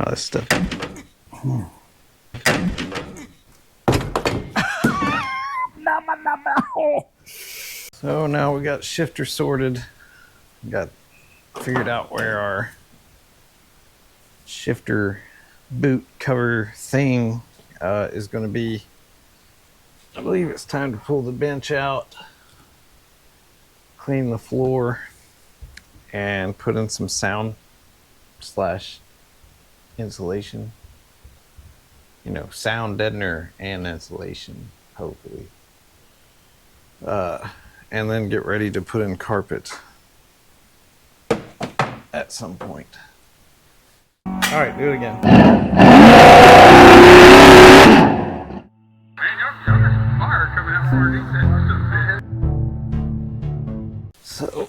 how this stuff. So now we got shifter sorted. Got figured out where our shifter boot cover thing is going to be. I believe it's time to pull the bench out, clean the floor, and put in some sound slash insulation. You know, sound deadener and insulation, hopefully. And then get ready to put in carpet at some point. All right, do it again. Man, there's fire coming out from underneath that. So,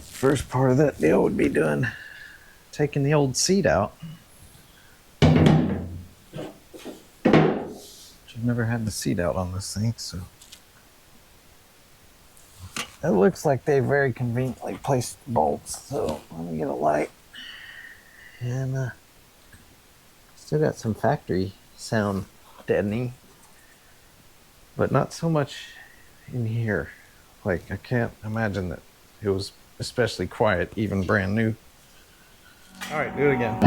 first part of that deal would be taking the old seat out. I've never had the seat out on this thing, so it looks like they very conveniently placed bolts. So let me get a light, and still got some factory sound deadening, but not so much in here. Like, I can't imagine that it was especially quiet, even brand new. All right, do it again.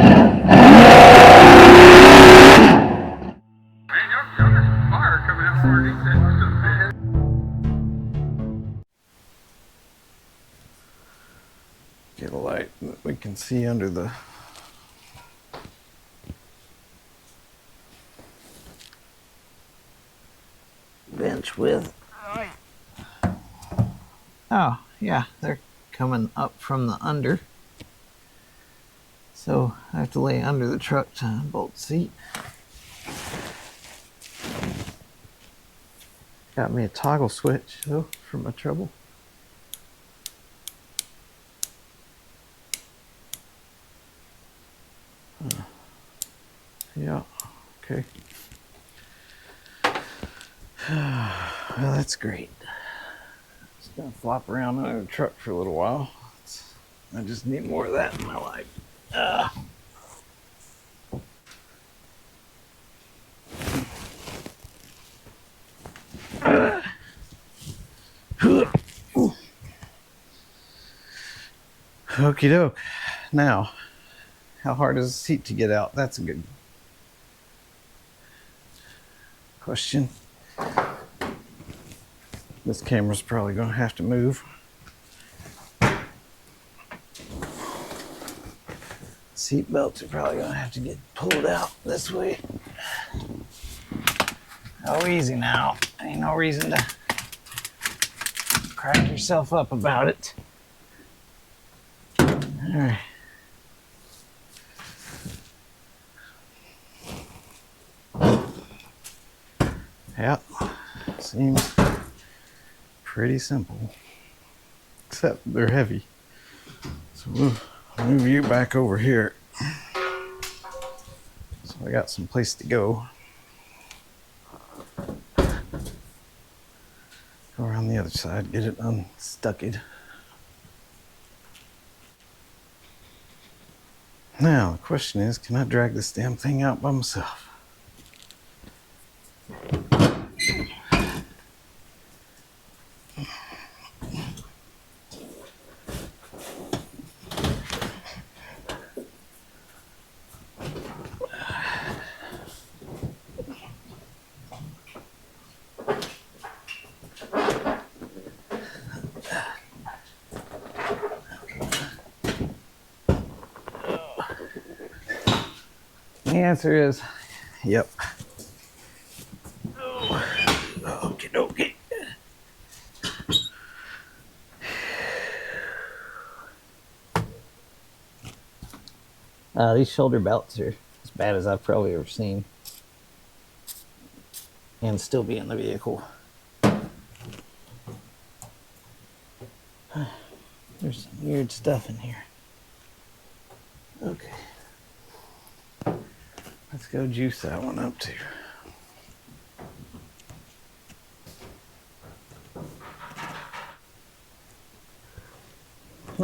Get a light that we can see under the bench with. Oh, yeah, they're coming up from the under. So I have to lay under the truck to bolt the seat. Got me a toggle switch, though, for my trouble. Yeah, okay. Well, that's great. Just gonna flop around under the truck for a little while. I just need more of that in my life. Okie doke. Now, how hard is the seat to get out? That's a good question. This camera's probably going to have to move. Seat belts are probably going to have to get pulled out this way. Oh, easy now. Ain't no reason to crack yourself up about it. All right. Yeah, seems pretty simple, except they're heavy. So we'll move you back over here. So I got some place to go. Go around the other side, get it unstucked. Now, the question is, can I drag this damn thing out by myself? The answer is, yep. Okie dokie. These shoulder belts are as bad as I've probably ever seen. And still be in the vehicle. There's some weird stuff in here. Okay. Let's go juice that one up too.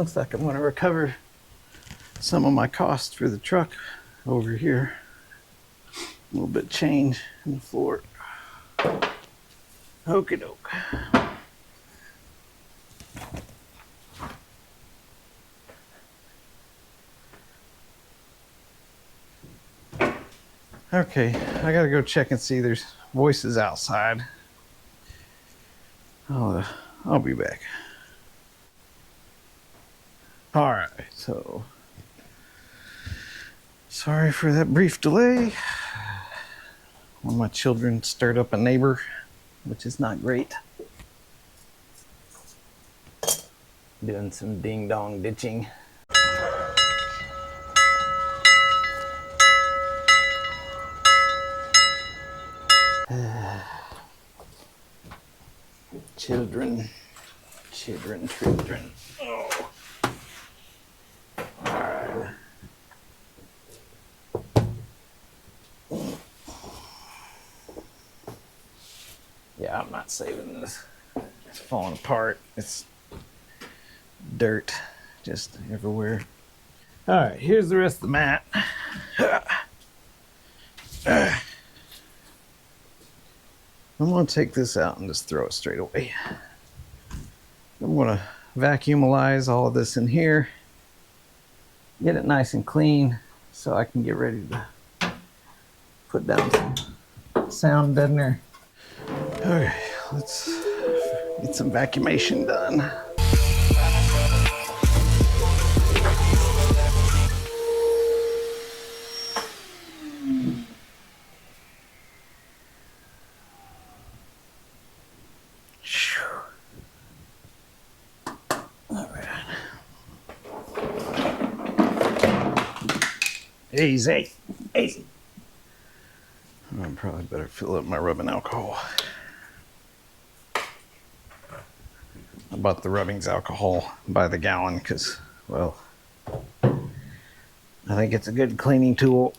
Looks like I'm going to recover some of my costs for the truck over here. A little bit of change in the floor. Okie doke. Okay, I gotta go check and see there's voices outside. I'll be back. All right, so sorry for that brief delay. One of my children stirred up a neighbor, which is not great. Doing some ding-dong ditching. Children. Oh. All right. Yeah, I'm not saving this. It's falling apart. It's dirt just everywhere. All right, here's the rest of the mat. I'm going to take this out and just throw it straight away. I'm going to vacuumize all of this in here, get it nice and clean so I can get ready to put down some sound deadener. Okay, let's get some vacuumation done. Easy. I probably better fill up my rubbing alcohol. I bought the rubbings alcohol by the gallon because, well, I think it's a good cleaning tool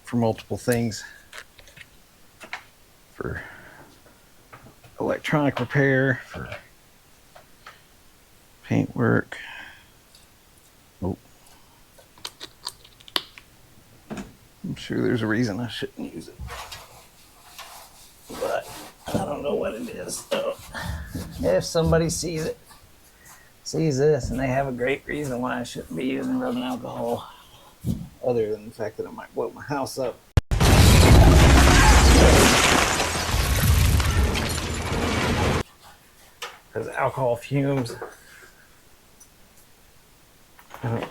for multiple things. For electronic repair, for paint work. Oh. I'm sure there's a reason I shouldn't use it, but I don't know what it is. So if somebody sees this and they have a great reason why I shouldn't be using rubbing alcohol, other than the fact that it might blow my house up. Because alcohol fumes. I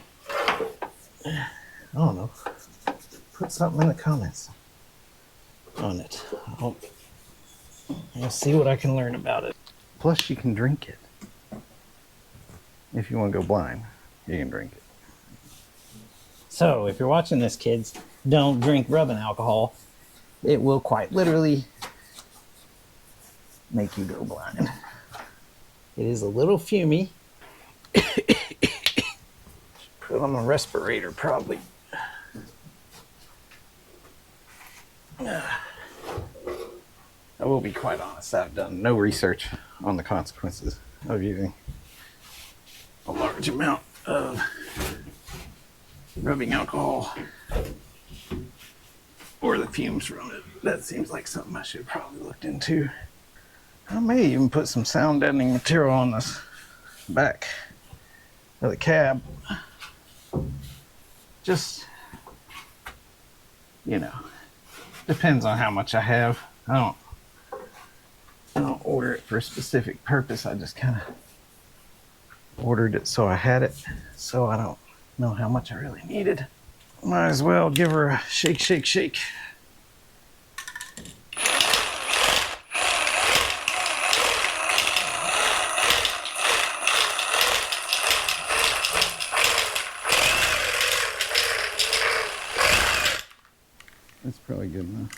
don't know. Put something in the comments on it. I'll see what I can learn about it. Plus, you can drink it. If you want to go blind, you can drink it. So, if you're watching this, kids, don't drink rubbing alcohol. It will quite literally make you go blind. It is a little fumy. Put on a respirator, probably. I will be quite honest, I've done no research on the consequences of using a large amount of rubbing alcohol or the fumes from it. That seems like something I should have probably looked into. I may even put some sound deadening material on this back of the cab. Just, you know, depends on how much I have. I don't order it for a specific purpose. I just kind of ordered it so I had it, so I don't know how much I really needed. Might as well give her a shake, shake, shake. That's probably good enough.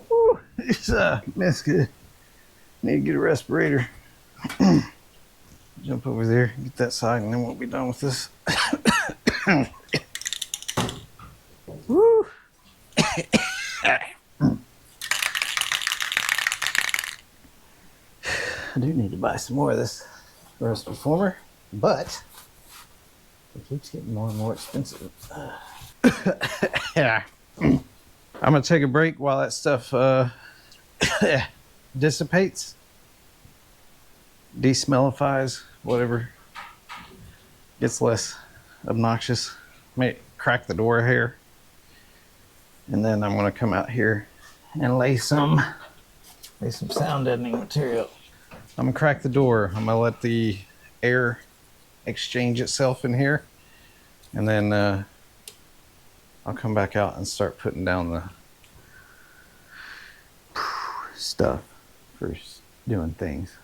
Woo, that's good. Need to get a respirator. Jump over there, get that side, and then we'll be done with this. Woo. I do need to buy some more of this rust reformer, but it keeps getting more and more expensive. Yeah. I'm gonna take a break while that stuff dissipates, desmellifies, whatever, gets less obnoxious. May crack the door here, and then I'm gonna come out here and lay some sound deadening material. I'm gonna crack the door. I'm gonna let the air exchange itself in here, and then I'll come back out and start putting down the stuff for doing things.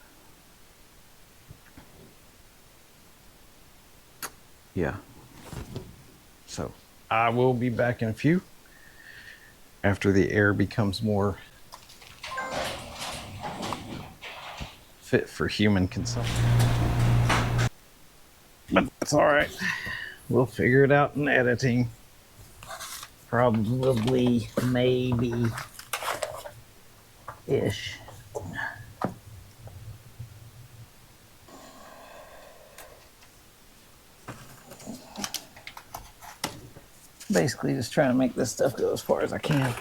Yeah. So I will be back in a few after the air becomes more fit for human consumption. But that's all right. We'll figure it out in editing. Probably, maybe ish. Basically just trying to make this stuff go as far as I can.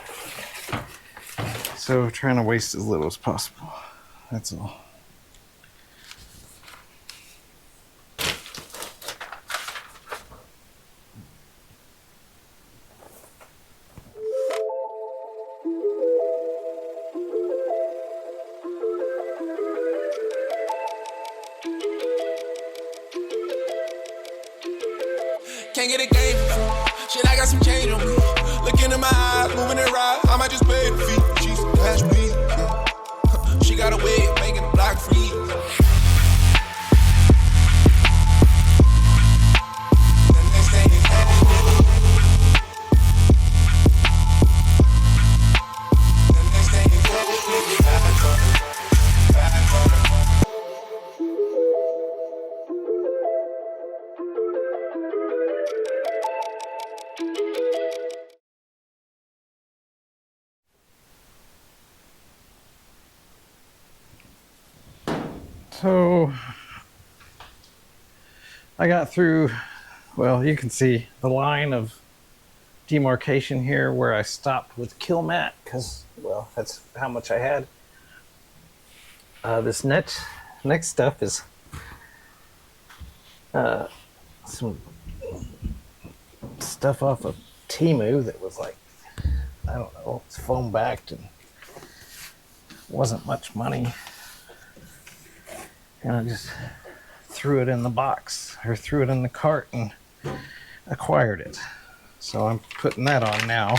So trying to waste as little as possible. That's all. Can't get a game for free. Shit, I got some change on me. Look into my eyes, moving it right. I might just pay the fee. She's some cash weed. Yeah. She got a way of making the block free. So I got through, well, you can see the line of demarcation here where I stopped with kill mat because, well, that's how much I had. This next stuff is some stuff off of Temu that was like, I don't know, it's foam backed and wasn't much money. And I just threw it in the box, or threw it in the cart and acquired it. So I'm putting that on now.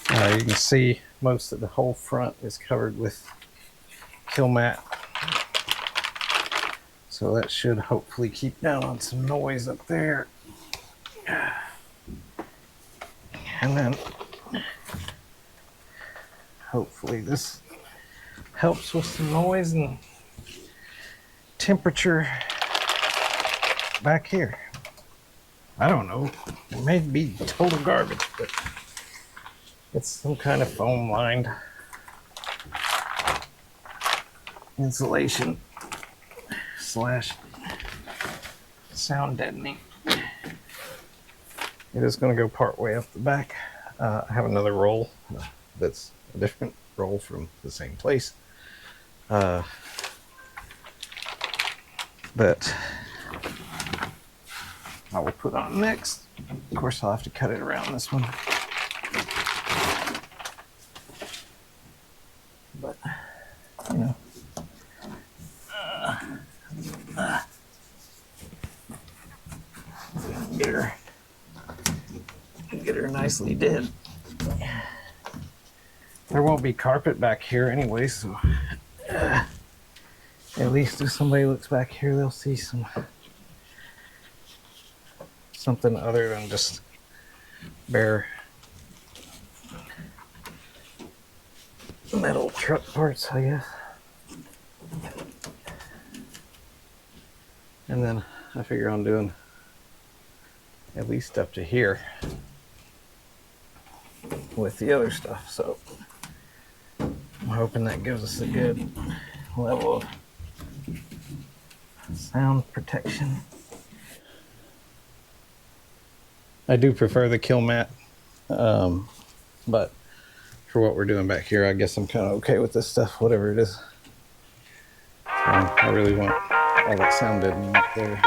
You can see most of the whole front is covered with kill mat. So that should hopefully keep down on some noise up there. And then hopefully this helps with some noise and temperature back here. I don't know, it may be total garbage, but it's some kind of foam lined insulation slash sound deadening. It is going to go part way up the back. I have another roll that's a different roll from the same place. That I will put on next. Of course, I'll have to cut it around this one. But, you know. Get her nicely dead. There won't be carpet back here anyway, so at least if somebody looks back here, they'll see something other than just bare metal truck parts, I guess. And then I figure on doing at least up to here with the other stuff. So I'm hoping that gives us a good level of sound protection. I do prefer the kill mat, but for what we're doing back here, I guess I'm kind of okay with this stuff, whatever it is. So I really want all that sound deadening up there.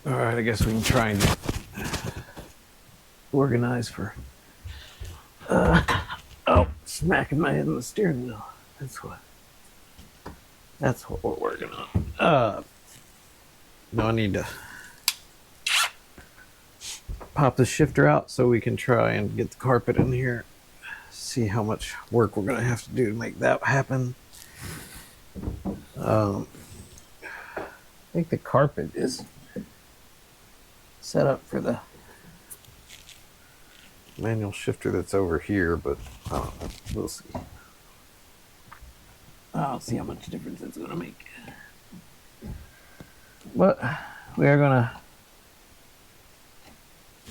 Alright, I guess we can try and get organized for oh, smacking my head on the steering wheel. That's what we're working on. Now I need to pop the shifter out so we can try and get the carpet in here. See how much work we're gonna have to do to make that happen. I think the carpet is set up for the manual shifter that's over here, but I don't know. We'll see. I'll see how much difference it's going to make. But we are going to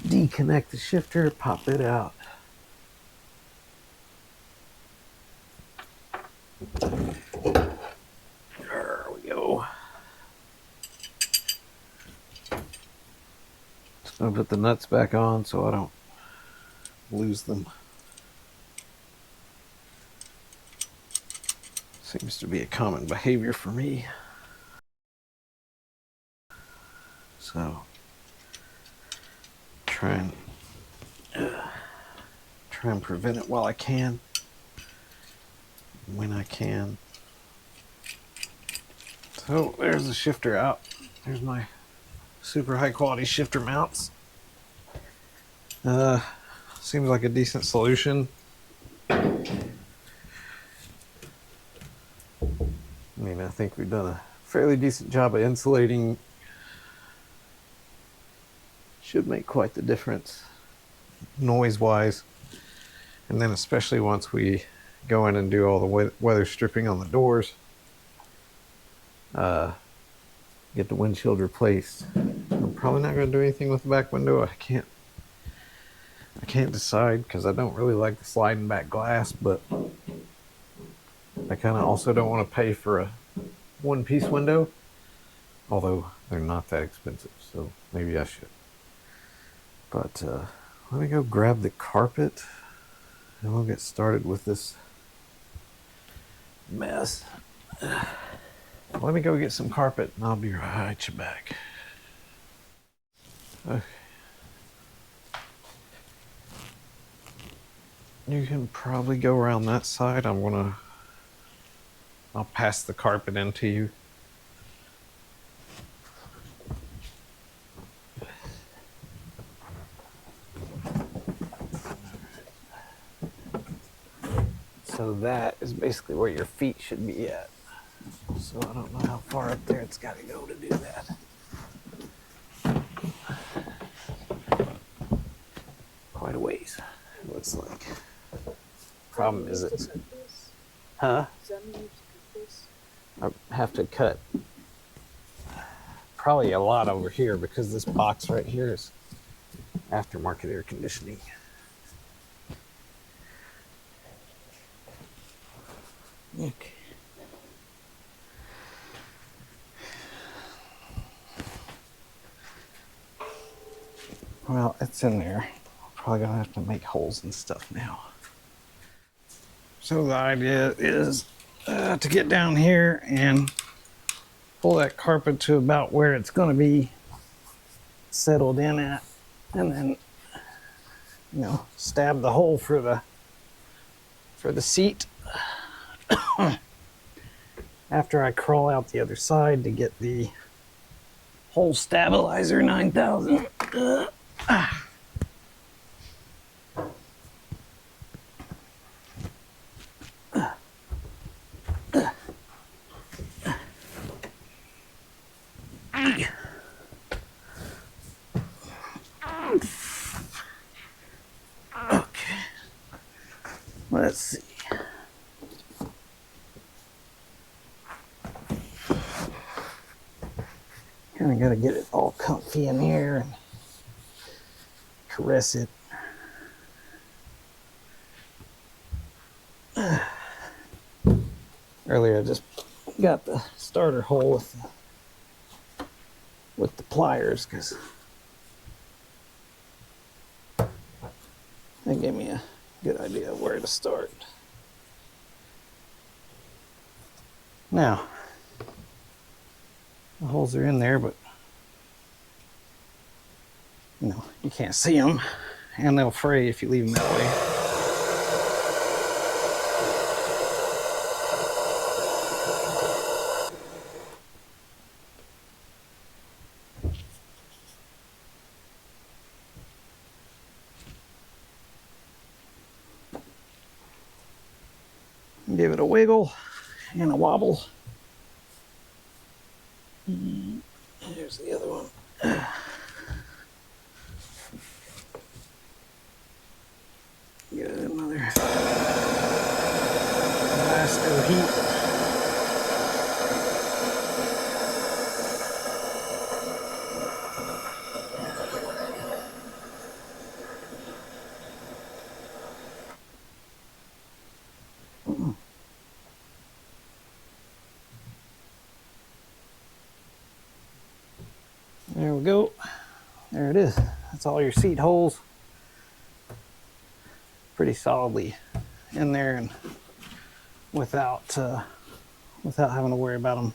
deconnect the shifter, pop it out. There we go. I'll put the nuts back on so I don't lose them. Seems to be a common behavior for me. So try and prevent it while I can, when I can. So there's the shifter out. There's my super high quality shifter mounts. Seems like a decent solution. I mean, I think we've done a fairly decent job of insulating. Should make quite the difference noise wise. And then especially once we go in and do all the weather stripping on the doors, get the windshield replaced. I'm probably not going to do anything with the back window. I can't decide because I don't really like the sliding back glass, but I kind of also don't want to pay for a one-piece window, although they're not that expensive, so maybe I should. But let me go grab the carpet and we'll get started with this mess. Let me go get some carpet and I'll be right back. Okay. You can probably go around that side. I'll pass the carpet into you. So that is basically where your feet should be at. So I don't know how far up there it's got to go to do that. Quite a ways, it looks like. Problem is it's... Huh? I have to cut probably a lot over here because this box right here is aftermarket air conditioning. Okay. Well, it's in there. Probably gonna have to make holes and stuff now. So the idea is to get down here and pull that carpet to about where it's going to be settled in at, and then, you know, stab the hole for the for the seat after I crawl out the other side to get the whole stabilizer 9000. Okay, let's see. Kind of got to get it all comfy in here and caress it. Earlier I just got the starter hole with the pliers because that gave me a good idea of where to start. Now, the holes are in there, but you know, you can't see them, and they'll fray if you leave them that way. Give it a wiggle and a wobble. Here's the other one. Get another blast of heat. There we go. There it is. That's all your seat holes. Pretty solidly in there, and without having to worry about them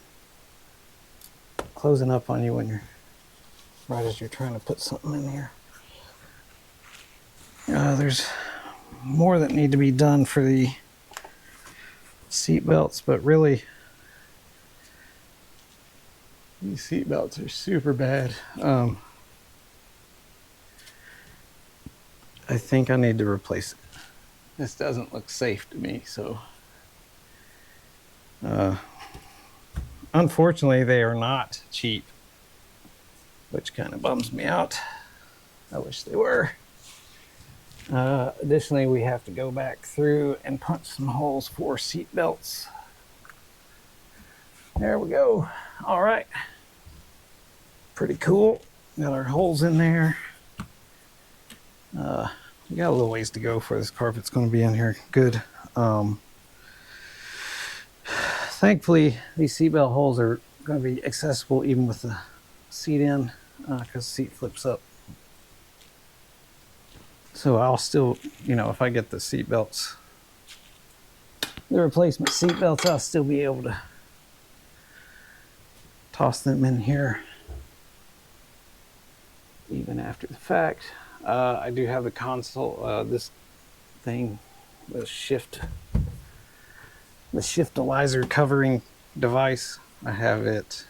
closing up on you when you're right as you're trying to put something in here. There's more that need to be done for the seat belts, but really these seat belts are super bad. I think I need to replace it. This doesn't look safe to me, so unfortunately they are not cheap, which kind of bums me out. I wish they were. Additionally, we have to go back through and punch some holes for seat belts. There we go. All right. Pretty cool. Got our holes in there. We got a little ways to go for this carpet's going to be in here good. Thankfully, these seatbelt holes are going to be accessible even with the seat in, because the seat flips up. So I'll still, you know, if I get the seat belts, the replacement seat belts, I'll still be able to toss them in here even after the fact. I do have the console, this thing, the shiftalizer covering device. I have it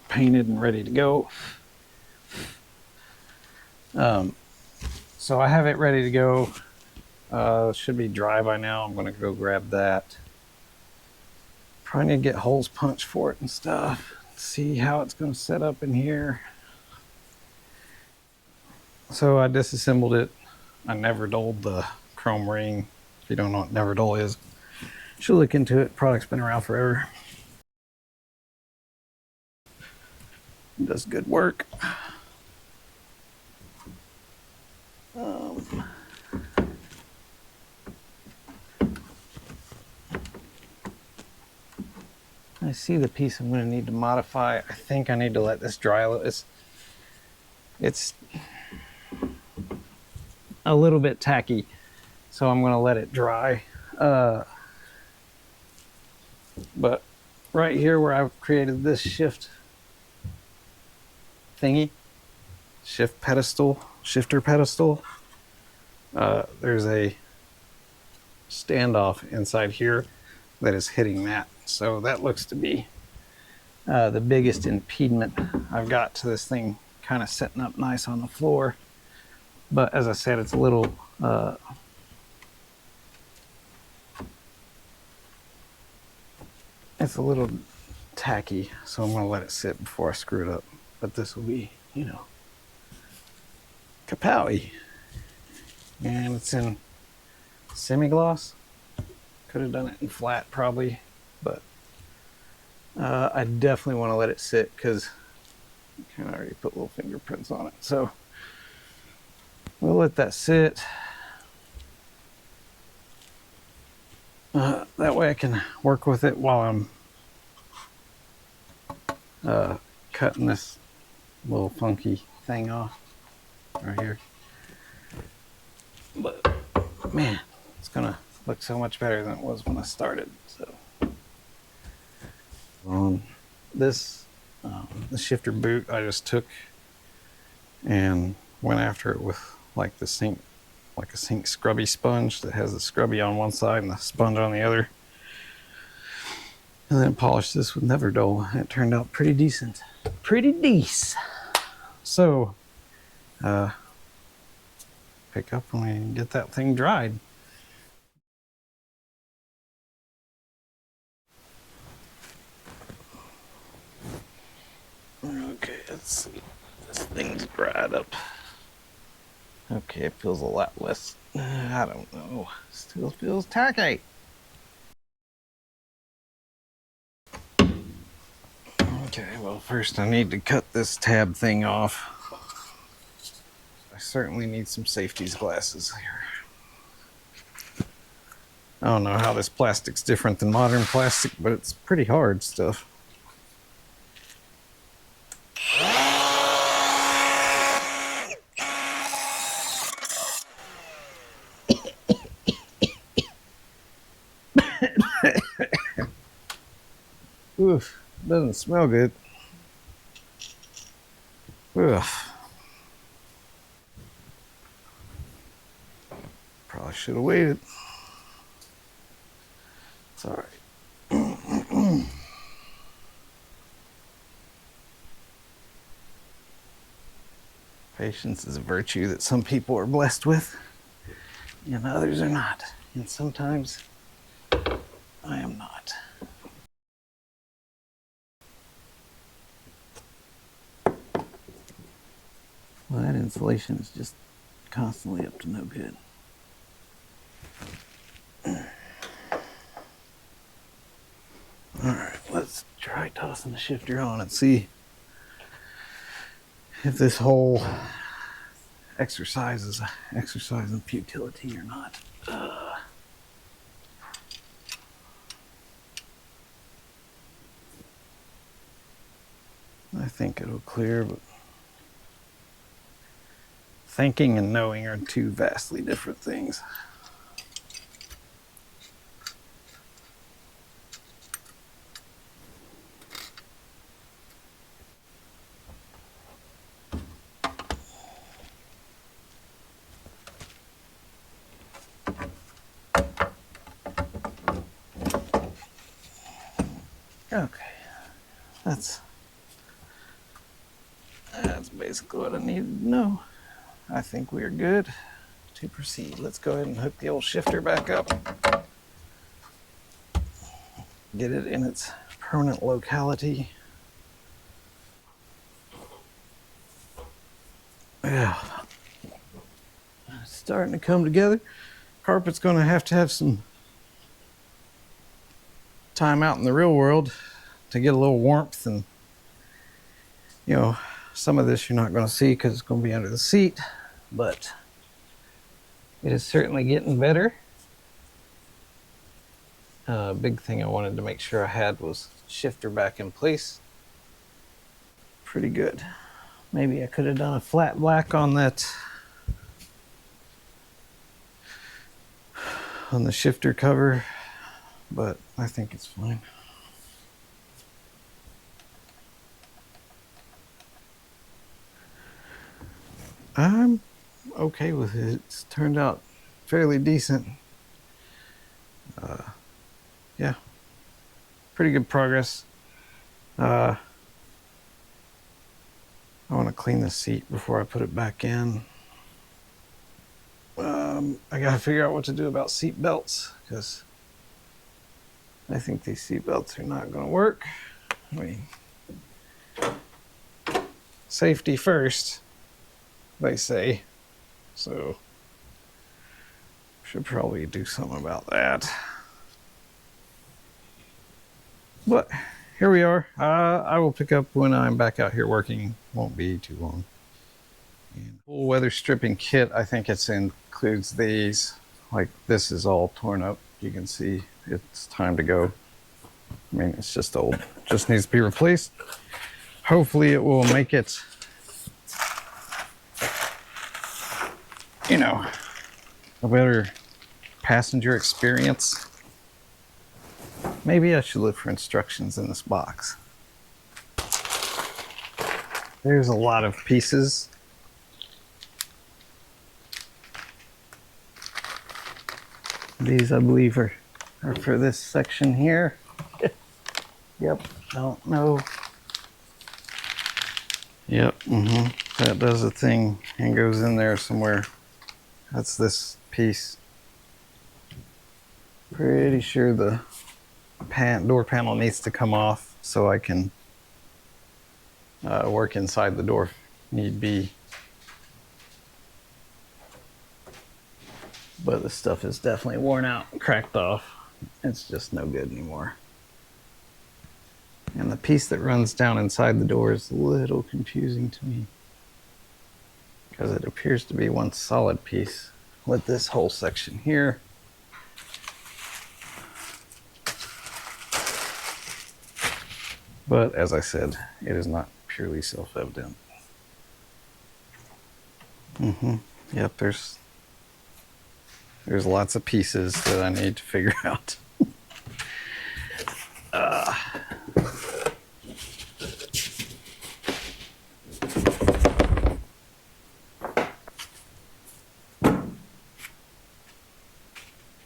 painted and ready to go. So I have it ready to go. Should be dry by now. I'm gonna go grab that. Probably need to get holes punched for it and stuff. See how it's gonna set up in here. So I disassembled it. I never dulled the chrome ring. If you don't know what never dull is, you should look into it. Product's been around forever. It does good work. I see the piece I'm going to need to modify. I think I need to let this dry a little. It's a little bit tacky, so I'm going to let it dry. But right here where I've created this shift thingy, shift pedestal, shifter pedestal, there's a standoff inside here that is hitting that. So that looks to be the biggest impediment I've got to this thing kind of setting up nice on the floor. But as I said, it's a little tacky, so I'm going to let it sit before I screw it up. But this will be, you know, kapowie. And it's in semi-gloss. Could have done it in flat probably, but I definitely want to let it sit because I kind of already put little fingerprints on it. So we'll let that sit. That way I can work with it while I'm cutting this little funky thing off right here. But man, it's gonna look so much better than it was when I started. So on this the shifter boot, I just took and went after it with like a sink scrubby sponge that has the scrubby on one side and the sponge on the other, and then polished this with Neverdull, and it turned out pretty decent. So pick up when we get that thing dried. Okay, let's see. This thing's dried up. Okay, it feels a lot less, I don't know, still feels tacky. Okay, well first I need to cut this tab thing off. I certainly need some safety glasses here. I don't know how this plastic's different than modern plastic, but it's pretty hard stuff. Oof, doesn't smell good. Oof. Probably should have waited. It's all right. Patience is a virtue that some people are blessed with, and others are not. And sometimes I am not. Well, that insulation is just constantly up to no good. Alright, let's try tossing the shifter on and see if this whole exercise is an exercise in futility or not. I think it'll clear, but thinking and knowing are two vastly different things. Okay, that's basically what I needed to know. I think we're good to proceed. Let's go ahead and hook the old shifter back up. Get it in its permanent locality. Yeah, it's starting to come together. Carpet's going to have some time out in the real world to get a little warmth, and you know, some of this you're not going to see because it's going to be under the seat, but it is certainly getting better. Big thing I wanted to make sure I had was shifter back in place. Pretty good. Maybe I could have done a flat black on that, on the shifter cover, but I think it's fine. I'm okay with it. It's turned out fairly decent. Yeah, pretty good progress. I want to clean the seat before I put it back in. I gotta figure out what to do about seat belts, because I think these seat belts are not going to work. I mean, safety first, they say. So, should probably do something about that. But here we are. I will pick up when I'm back out here working. Won't be too long. And full weather stripping kit, I think it includes these. Like, this is all torn up. You can see it's time to go. I mean, it's just old. Just needs to be replaced. Hopefully it will make it, you know, a better passenger experience. Maybe I should look for instructions in this box. There's a lot of pieces. These, I believe, are for this section here. Yep, don't know. Yep, that does a thing and goes in there somewhere. That's this piece. Pretty sure the door panel needs to come off so I can work inside the door if need be. But the stuff is definitely worn out and cracked off. It's just no good anymore. And the piece that runs down inside the door is a little confusing to me, because it appears to be one solid piece with this whole section here. But as I said, it is not purely self-evident. Yep, there's lots of pieces that I need to figure out.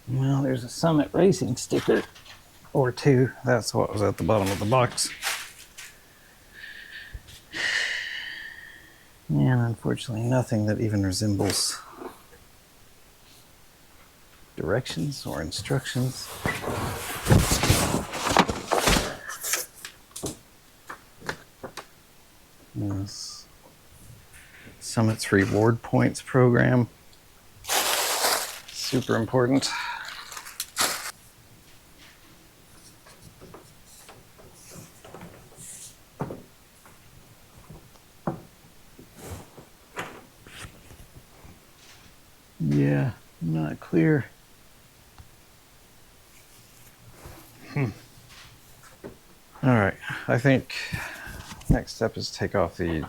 Well, there's a Summit Racing sticker or two. That's what was at the bottom of the box. And unfortunately, nothing that even resembles directions or instructions. Yes. Summit's reward points program. Super important. Yeah, not clear. All right, I think next step is take off the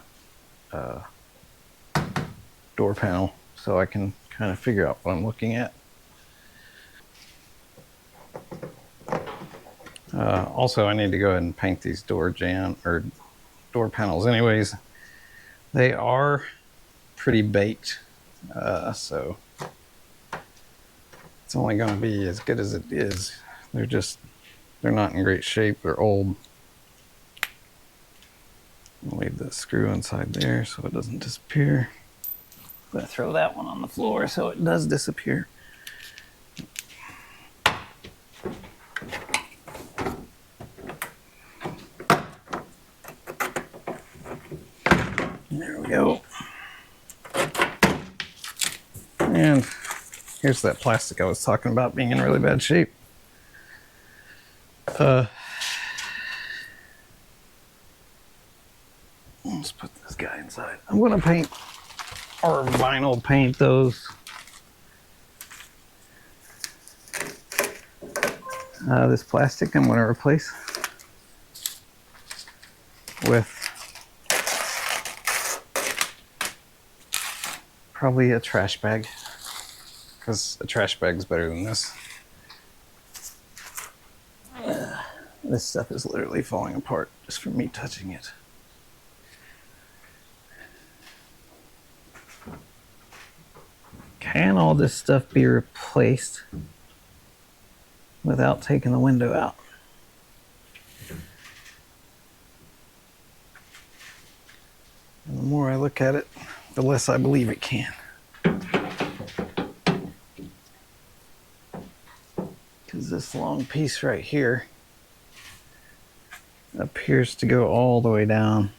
door panel so I can kind of figure out what I'm looking at. Also, I need to go ahead and paint these door panels anyways. They are pretty baked, so it's only going to be as good as it is. They're not in great shape. They're old. I'll leave the screw inside there so it doesn't disappear. I'm going to throw that one on the floor so it does disappear. There we go. And here's that plastic I was talking about being in really bad shape. Let's put this guy inside. I'm going to paint or vinyl paint those. This plastic I'm going to replace with probably a trash bag, because a trash bag's better than this. This stuff is literally falling apart just from me touching it. Can all this stuff be replaced without taking the window out? And the more I look at it, the less I believe it can. Because this long piece right here appears to go all the way down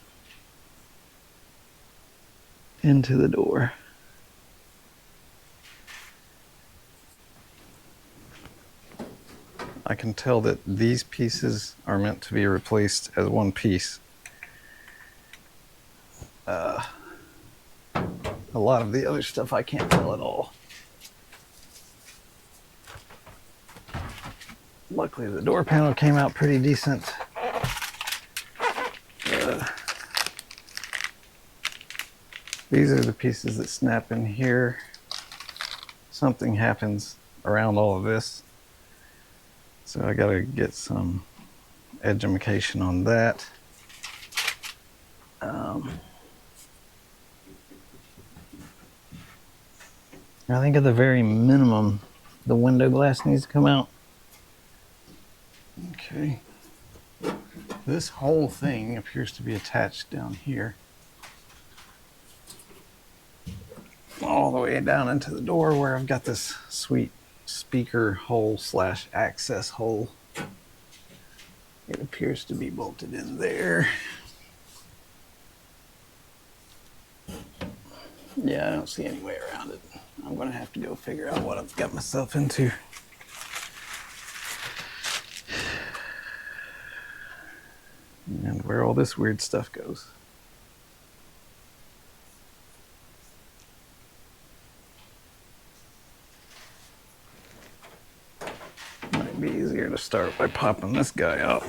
into the door. I can tell that these pieces are meant to be replaced as one piece. A lot of the other stuff I can't tell at all. Luckily the door panel came out pretty decent. These are the pieces that snap in here. Something happens around all of this. So I gotta get some education on that. I think at the very minimum, the window glass needs to come out. Okay. This whole thing appears to be attached down here. All the way down into the door where I've got this sweet speaker hole / access hole. It appears to be bolted in there. Yeah, I don't see any way around it. I'm gonna have to go figure out what I've got myself into. And where all this weird stuff goes. Might be easier to start by popping this guy out.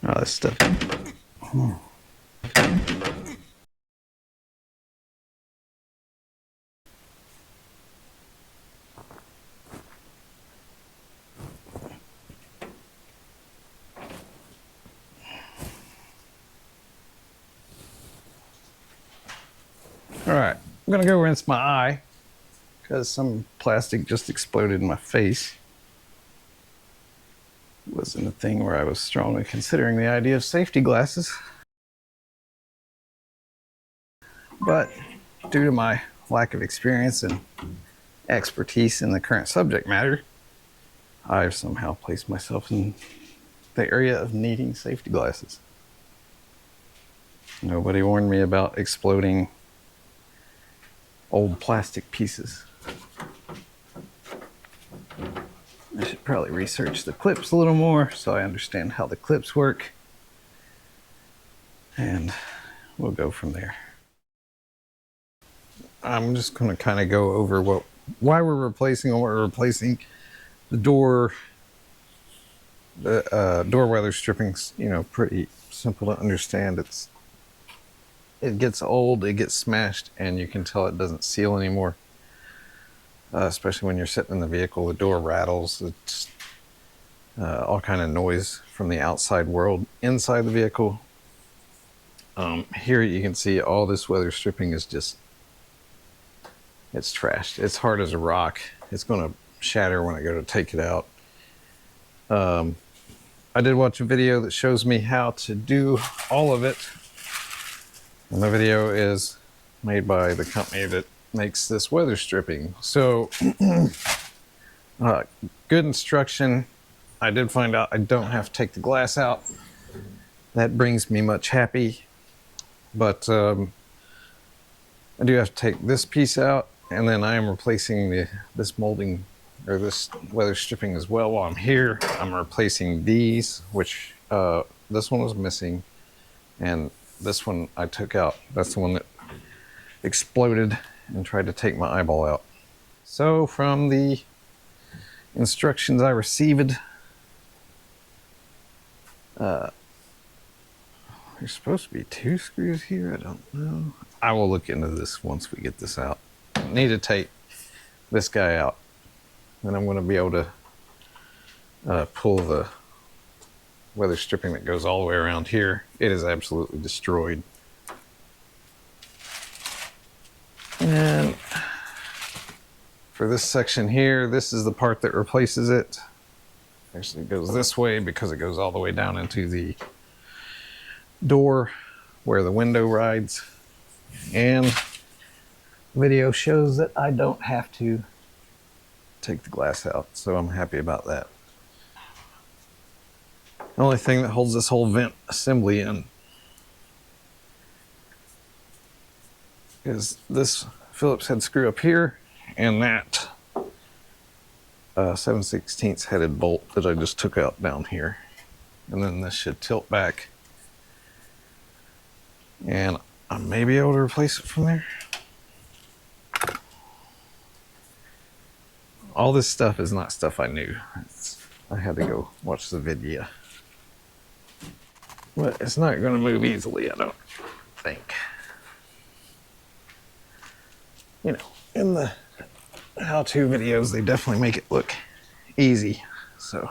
Oh, this stuff. All right, I'm gonna go rinse my eye because some plastic just exploded in my face. It wasn't a thing where I was strongly considering the idea of safety glasses. But due to my lack of experience and expertise in the current subject matter, I've somehow placed myself in the area of needing safety glasses. Nobody warned me about exploding old plastic pieces. I should probably research the clips a little more so I understand how the clips work. And we'll go from there. I'm just going to kind of go over why we're replacing what we're replacing. The door weather stripping's, pretty simple to understand. It gets old, it gets smashed, and you can tell it doesn't seal anymore. Especially when you're sitting in the vehicle, the door rattles. It's all kind of noise from the outside world inside the vehicle. Here you can see all this weather stripping is just, it's trashed. It's hard as a rock. It's going to shatter when I go to take it out. I did watch a video that shows me how to do all of it. And the video is made by the company that makes this weather stripping. So, good instruction. I did find out I don't have to take the glass out. That brings me much happy. But I do have to take this piece out, and then I am replacing this molding or this weather stripping as well. While I'm here, I'm replacing these, which this one was missing, and this one I took out. That's the one that exploded and tried to take my eyeball out. So from the instructions I received, there's supposed to be 2 screws here. I don't know. I will look into this once we get this out. I need to take this guy out. Then I'm going to be able to pull the weather stripping that goes all the way around here. It is absolutely destroyed. And for this section here, this is the part that replaces it. Actually, it goes this way because it goes all the way down into the door where the window rides. And video shows that I don't have to take the glass out, so I'm happy about that. The only thing that holds this whole vent assembly in is this Phillips head screw up here and that 7/16 headed bolt that I just took out down here. And then this should tilt back and I may be able to replace it from there. All this stuff is not stuff I knew. I had to go watch the video. But it's not going to move easily, I don't think. You know, in the how-to videos, they definitely make it look easy. So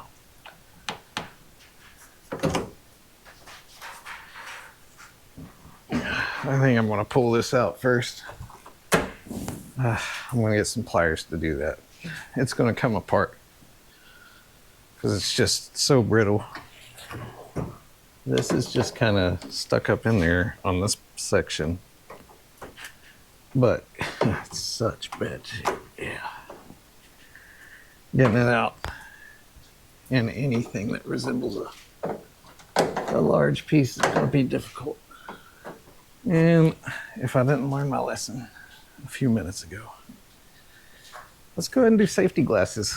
I think I'm going to pull this out first. I'm going to get some pliers to do that. It's going to come apart because it's just so brittle. This is just kind of stuck up in there on this section, but it's such bad shape. Yeah, getting it out in anything that resembles a large piece is going to be difficult. And if I didn't learn my lesson a few minutes ago, let's go ahead and do safety glasses.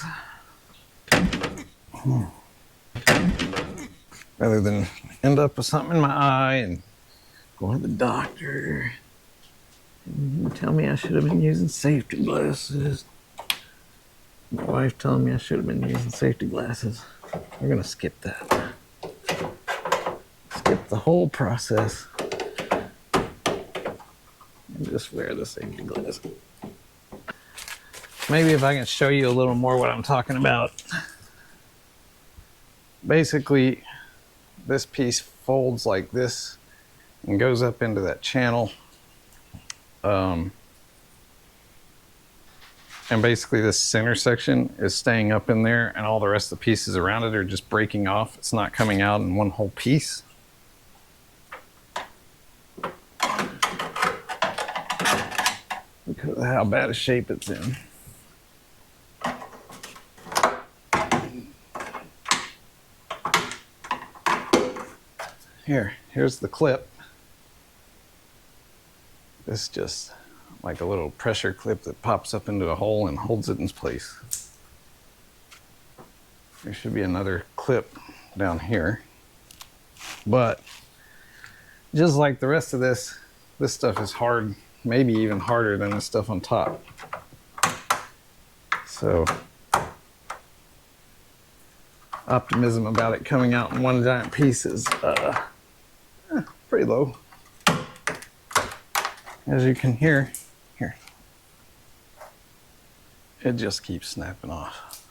Rather than end up with something in my eye and going to the doctor and tell me I should have been using safety glasses. My wife telling me I should have been using safety glasses. We're gonna skip that. Skip the whole process and just wear the safety glasses. Maybe if I can show you a little more what I'm talking about. Basically, this piece folds like this and goes up into that channel. And basically this center section is staying up in there and all the rest of the pieces around it are just breaking off. It's not coming out in one whole piece. Because of how bad a shape it's in. Here's the clip. It's just like a little pressure clip that pops up into a hole and holds it in place. There should be another clip down here. But just like the rest of this stuff is hard, maybe even harder than the stuff on top. So optimism about it coming out in one giant piece is pretty low. As you can hear, here, it just keeps snapping off.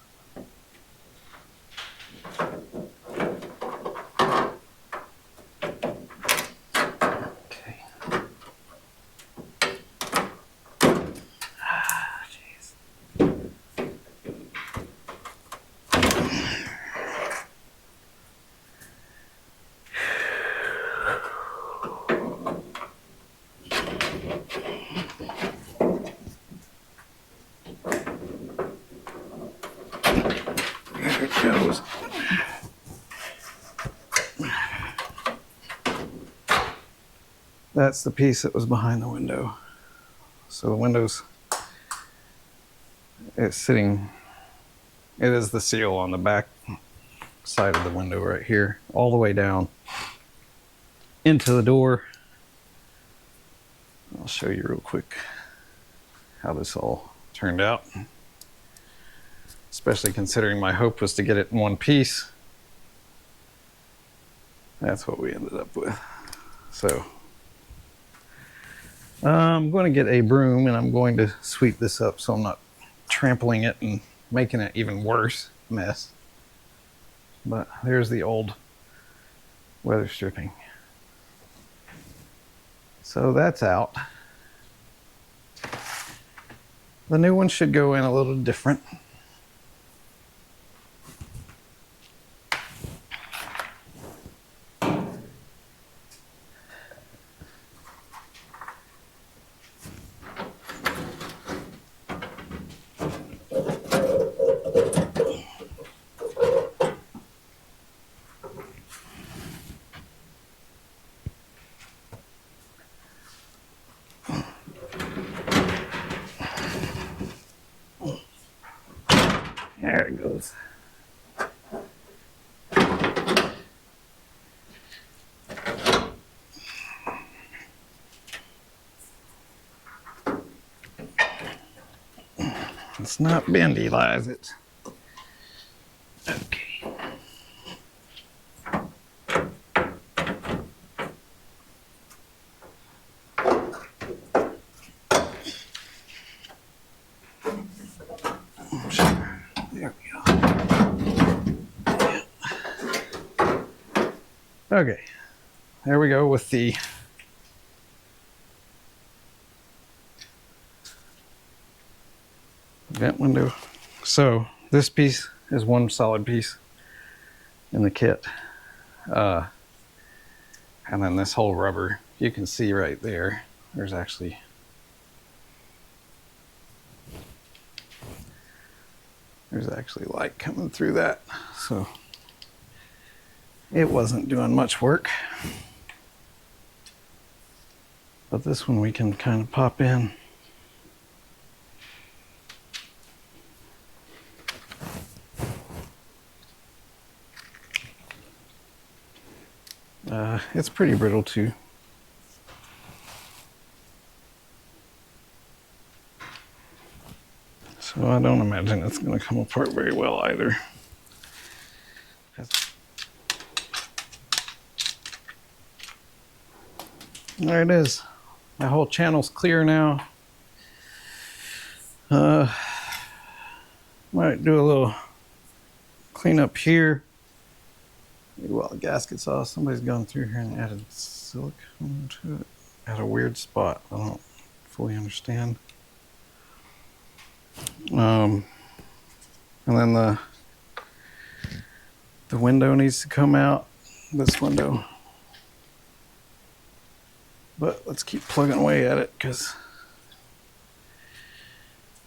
Okay. Jeez. There it goes. That's the piece that was behind the window. So the window's, it's sitting, it is the seal on the back side of the window right here, all the way down into the door. I'll show you real quick how this all turned out. especially considering my hope was to get it in one piece. That's what we ended up with. So I'm going to get a broom and I'm going to sweep this up so I'm not trampling it and making it even worse mess. But there's the old weather stripping. So that's out. The new one should go in a little different. There it goes. It's not bendy, is it? Okay. There we go. Okay, there we go with the vent window. So this piece is one solid piece in the kit. And then this whole rubber, you can see right there, there's actually light coming through that. So it wasn't doing much work. But this one we can kind of pop in. It's pretty brittle too. So I don't imagine it's going to come apart very well either. There it is. My whole channel's clear now. Might do a little cleanup here. Maybe while the gasket's off, somebody's gone through here and added silicone to it at a weird spot. I don't fully understand. And then the window needs to come out, this window. But let's keep plugging away at it because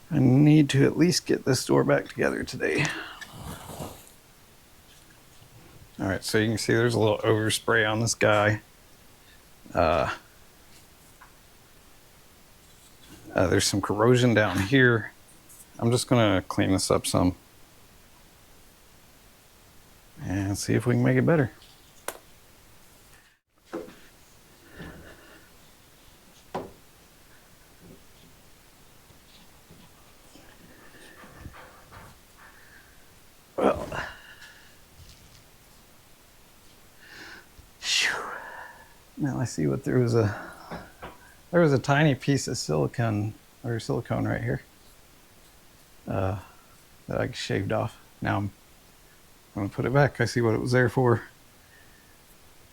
I need to at least get this door back together today. All right, so you can see there's a little overspray on this guy. There's some corrosion down here. I'm just gonna clean this up some and see if we can make it better. Well, now I see what there was a tiny piece of silicone right here that I shaved off. Now I'm going to put it back. I see what it was there for.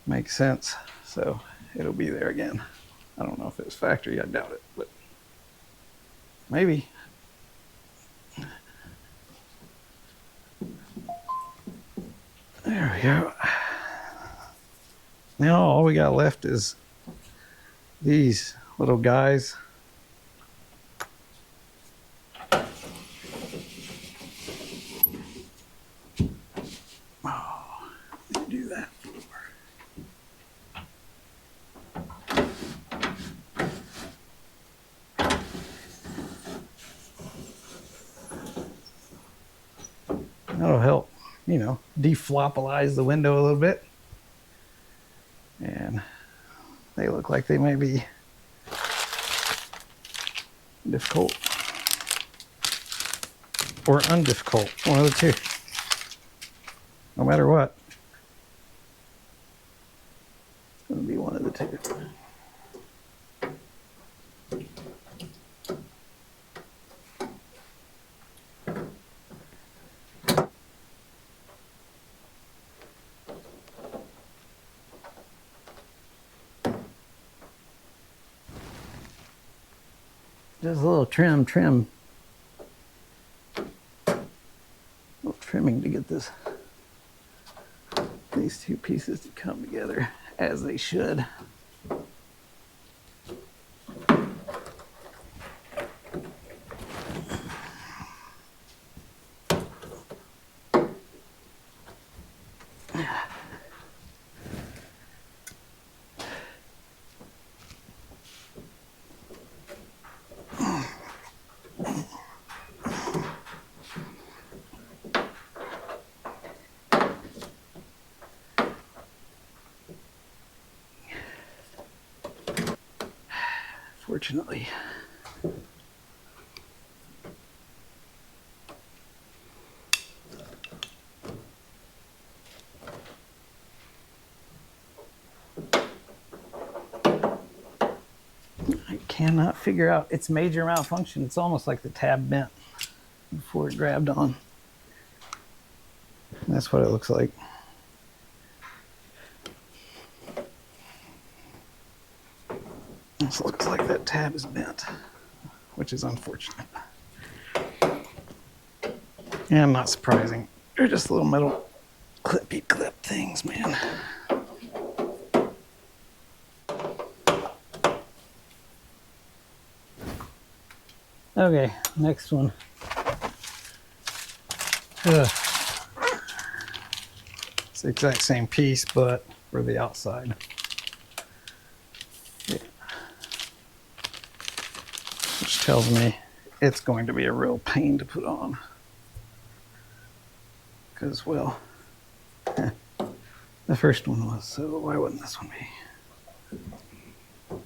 Makes sense. So it'll be there again. I don't know if it was factory. I doubt it, but maybe. There we go. Now all we got left is these little guys. Oh, let me do that. That'll help, you know, defloppalize the window a little bit. And they look like they may be difficult. or undifficult, one of the two. No matter what, it's going to be one of the two. Just a little trim. A little trimming to get these two pieces to come together as they should. Fortunately. I cannot figure out its major malfunction. It's almost like the tab bent before it grabbed on. That's what it looks like. This looks like that tab is bent, which is unfortunate. And not surprising. They're just little metal clippy clip things, man. Okay, next one. It's the exact same piece, but for the outside. Yeah. Which tells me it's going to be a real pain to put on. Because, well, the first one was, so why wouldn't this one be?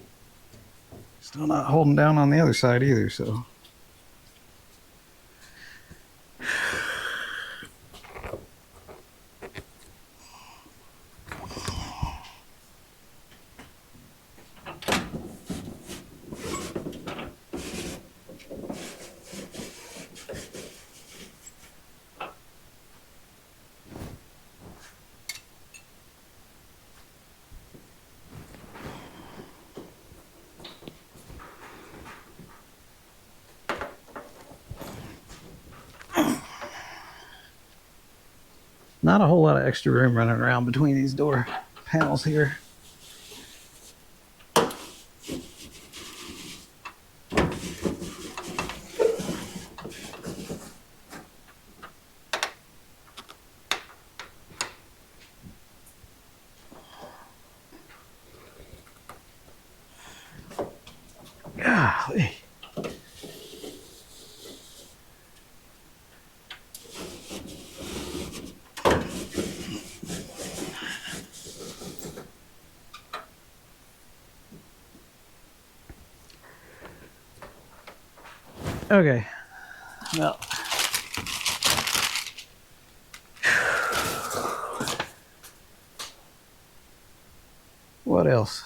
Still not holding down on the other side either, so. Not a whole lot of extra room running around between these door panels here. Golly. Okay, well, what else?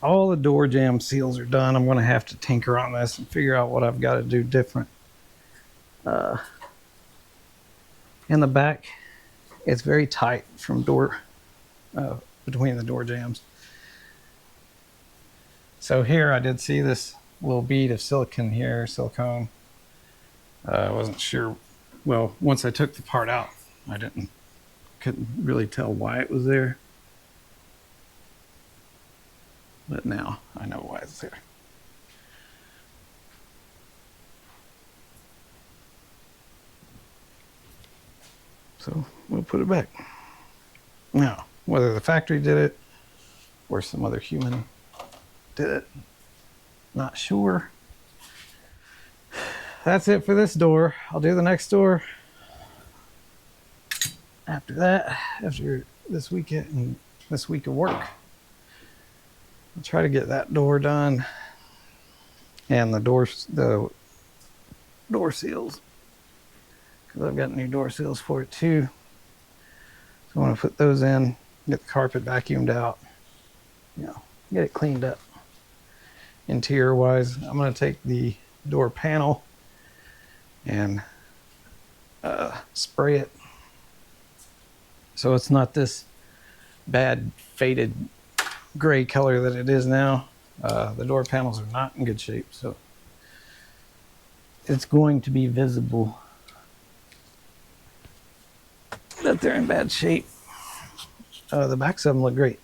All the door jamb seals are done. I'm going to have to tinker on this and figure out what I've got to do different. In the back, it's very tight from between the door jambs. So here I did see this little bead of silicone. I wasn't sure. Well, once I took the part out, couldn't really tell why it was there. But now I know why it's there. So we'll put it back. Now, whether the factory did it or some other human did it, not sure. That's it for this door. I'll do the next door after that, after this weekend and this week of work. I'll try to get that door done and the door seals because I've got new door seals for it too. So I want to put those in, get the carpet vacuumed out, you know, get it cleaned up. Interior wise, I'm going to take the door panel and spray it so it's not this bad faded gray color that it is now. The door panels are not in good shape, so it's going to be visible that they're in bad shape. The backs of them look great.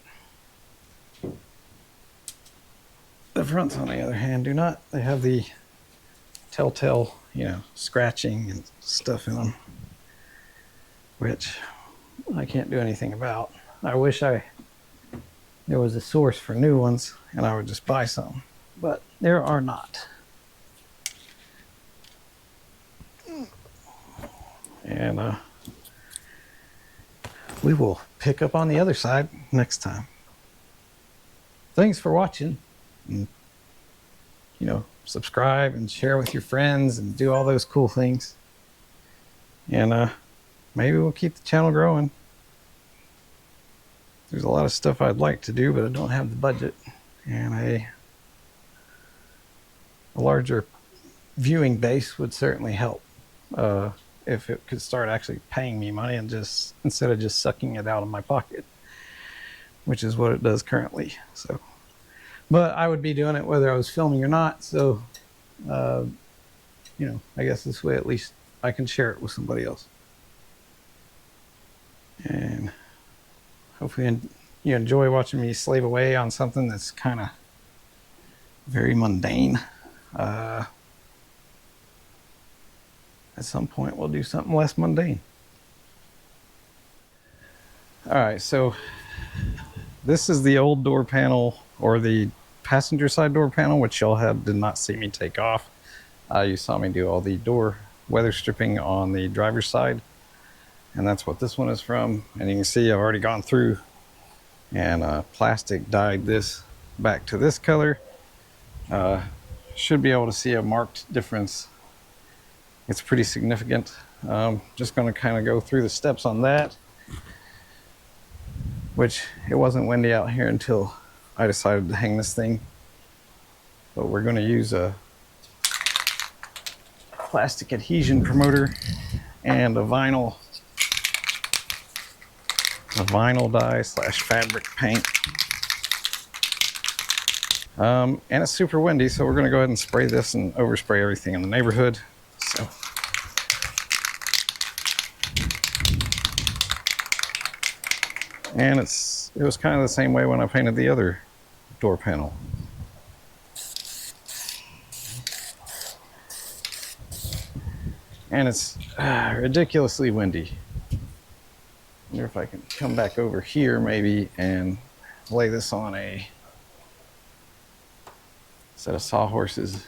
The fronts, on the other hand, do not. They have the telltale, you know, scratching and stuff in them, which I can't do anything about. I wish there was a source for new ones and I would just buy some, but there are not. And we will pick up on the other side next time. Thanks for watching. And, you know, subscribe and share with your friends and do all those cool things. And maybe we'll keep the channel growing. There's a lot of stuff I'd like to do, but I don't have the budget. And a larger viewing base would certainly help. If it could start actually paying me money and just instead of just sucking it out of my pocket, which is what it does currently. So, but I would be doing it whether I was filming or not. So, you know, I guess this way at least I can share it with somebody else. And hopefully you enjoy watching me slave away on something that's kind of very mundane. At some point we'll do something less mundane. All right, so this is the old door panel, or the passenger side door panel, which y'all did not see me take off. You saw me do all the door weather stripping on the driver's side, and that's what this one is from. And you can see I've already gone through and plastic dyed this back to this color. Should be able to see a marked difference. It's pretty significant. Just going to kind of go through the steps on that, which it wasn't windy out here until I decided to hang this thing. But we're going to use a plastic adhesion promoter and a vinyl dye slash fabric paint. And it's super windy, so we're going to go ahead and spray this and overspray everything in the neighborhood. So and it was kind of the same way when I painted the other door panel. And it's ridiculously windy. I wonder if I can come back over here maybe and lay this on a set of sawhorses.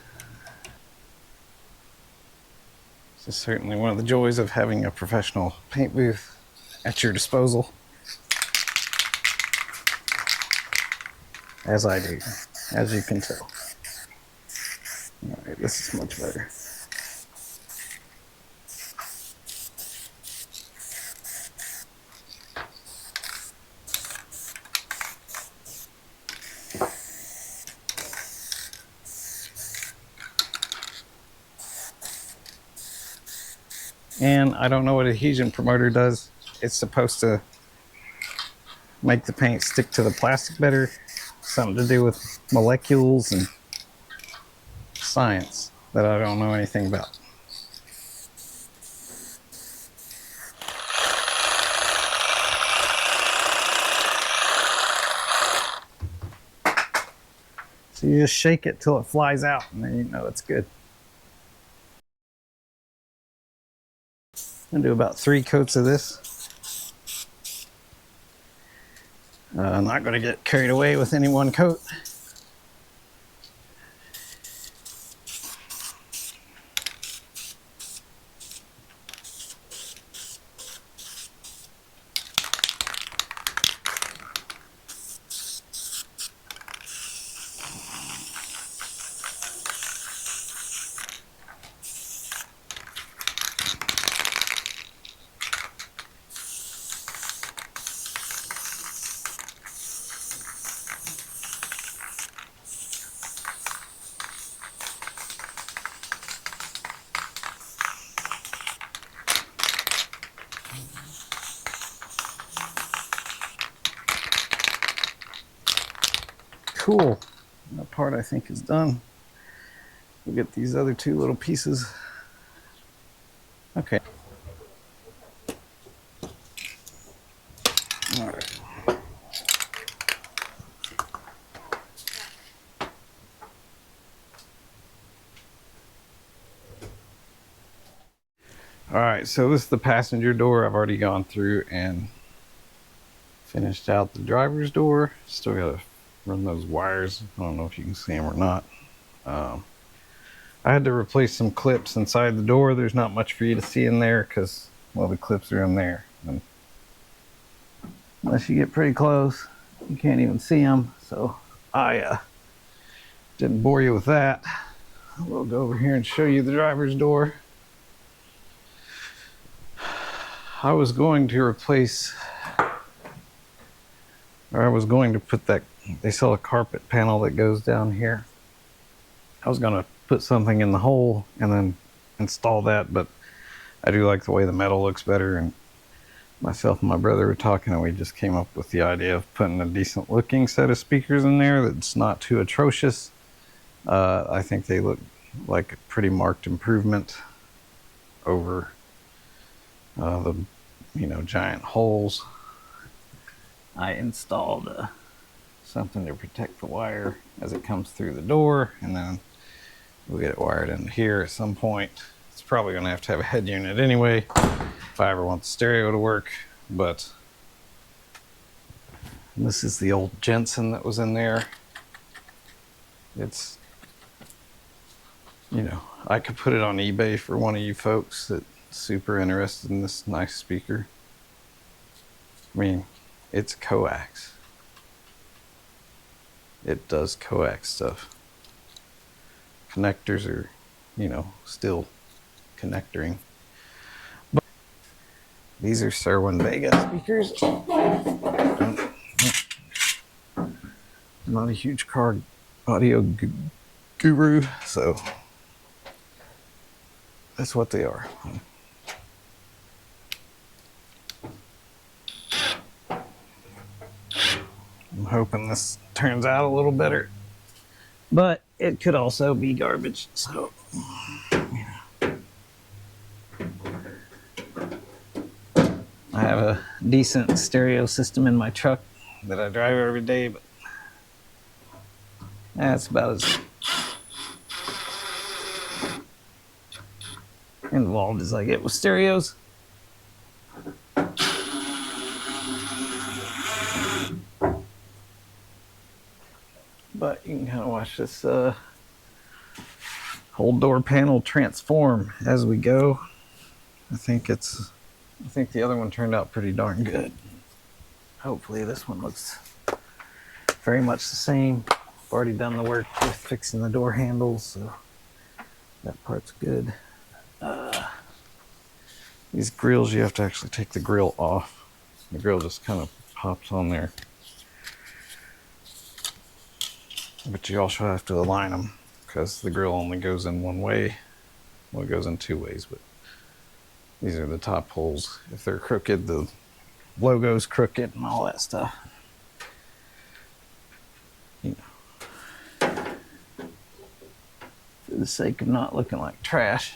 This is certainly one of the joys of having a professional paint booth at your disposal, as I do, as you can tell. All right, this is much better. And I don't know what adhesion promoter does. It's supposed to make the paint stick to the plastic better. Something to do with molecules and science that I don't know anything about. So you just shake it till it flies out, and then you know it's good. I'm gonna do about 3 coats of this. I'm not gonna get carried away with any one coat. Cool. That part I think is done. We'll get these other two little pieces. Okay. All right. All right, so this is the passenger door. I've already gone through and finished out the driver's door. Still gotta run those wires. I don't know if you can see them or not. I had to replace some clips inside the door. There's not much for you to see in there because, well, the clips are in there. And unless you get pretty close, you can't even see them. So I didn't bore you with that. We'll go over here and show you the driver's door. I was going to replace, or I was going to put that, they sell a carpet panel that goes down here. I was going to put something in the hole and then install that, but I do like the way the metal looks better, and myself and my brother were talking and we just came up with the idea of putting a decent looking set of speakers in there that's not too atrocious. I think they look like a pretty marked improvement over the, you know, giant holes. I installed something to protect the wire as it comes through the door, and then we'll get it wired in here at some point. It's probably going to have a head unit anyway if I ever want the stereo to work, but this is the old Jensen that was in there. It's, you know, I could put it on eBay for one of you folks that's super interested in this nice speaker. I mean, it's coax. It does coax stuff. Connectors are, you know, still connectoring. But these are Vega speakers. I'm not a huge car audio guru, so that's what they are. I'm hoping this turns out a little better, but it could also be garbage, so, you know. I have a decent stereo system in my truck that I drive every day, but that's about as involved as I get with stereos. But you can kind of watch this whole door panel transform as we go. I think the other one turned out pretty darn good. Hopefully this one looks very much the same. I've already done the work with fixing the door handles, so that part's good. These grills, you have to actually take the grill off. The grill just kind of pops on there. But you also have to align them because the grill only goes in one way. Well, it goes in two ways, but these are the top holes. If they're crooked, the logo's crooked and all that stuff. You know, for the sake of not looking like trash.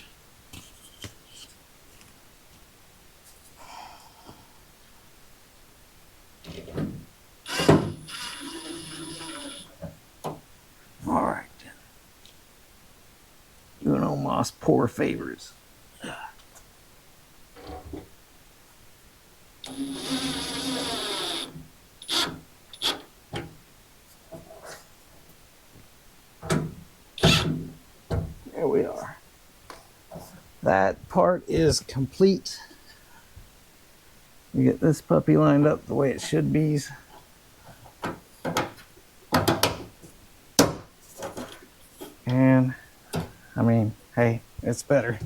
Poor favors. There we are. That part is complete. We get this puppy lined up the way it should be. And I mean, hey, it's better.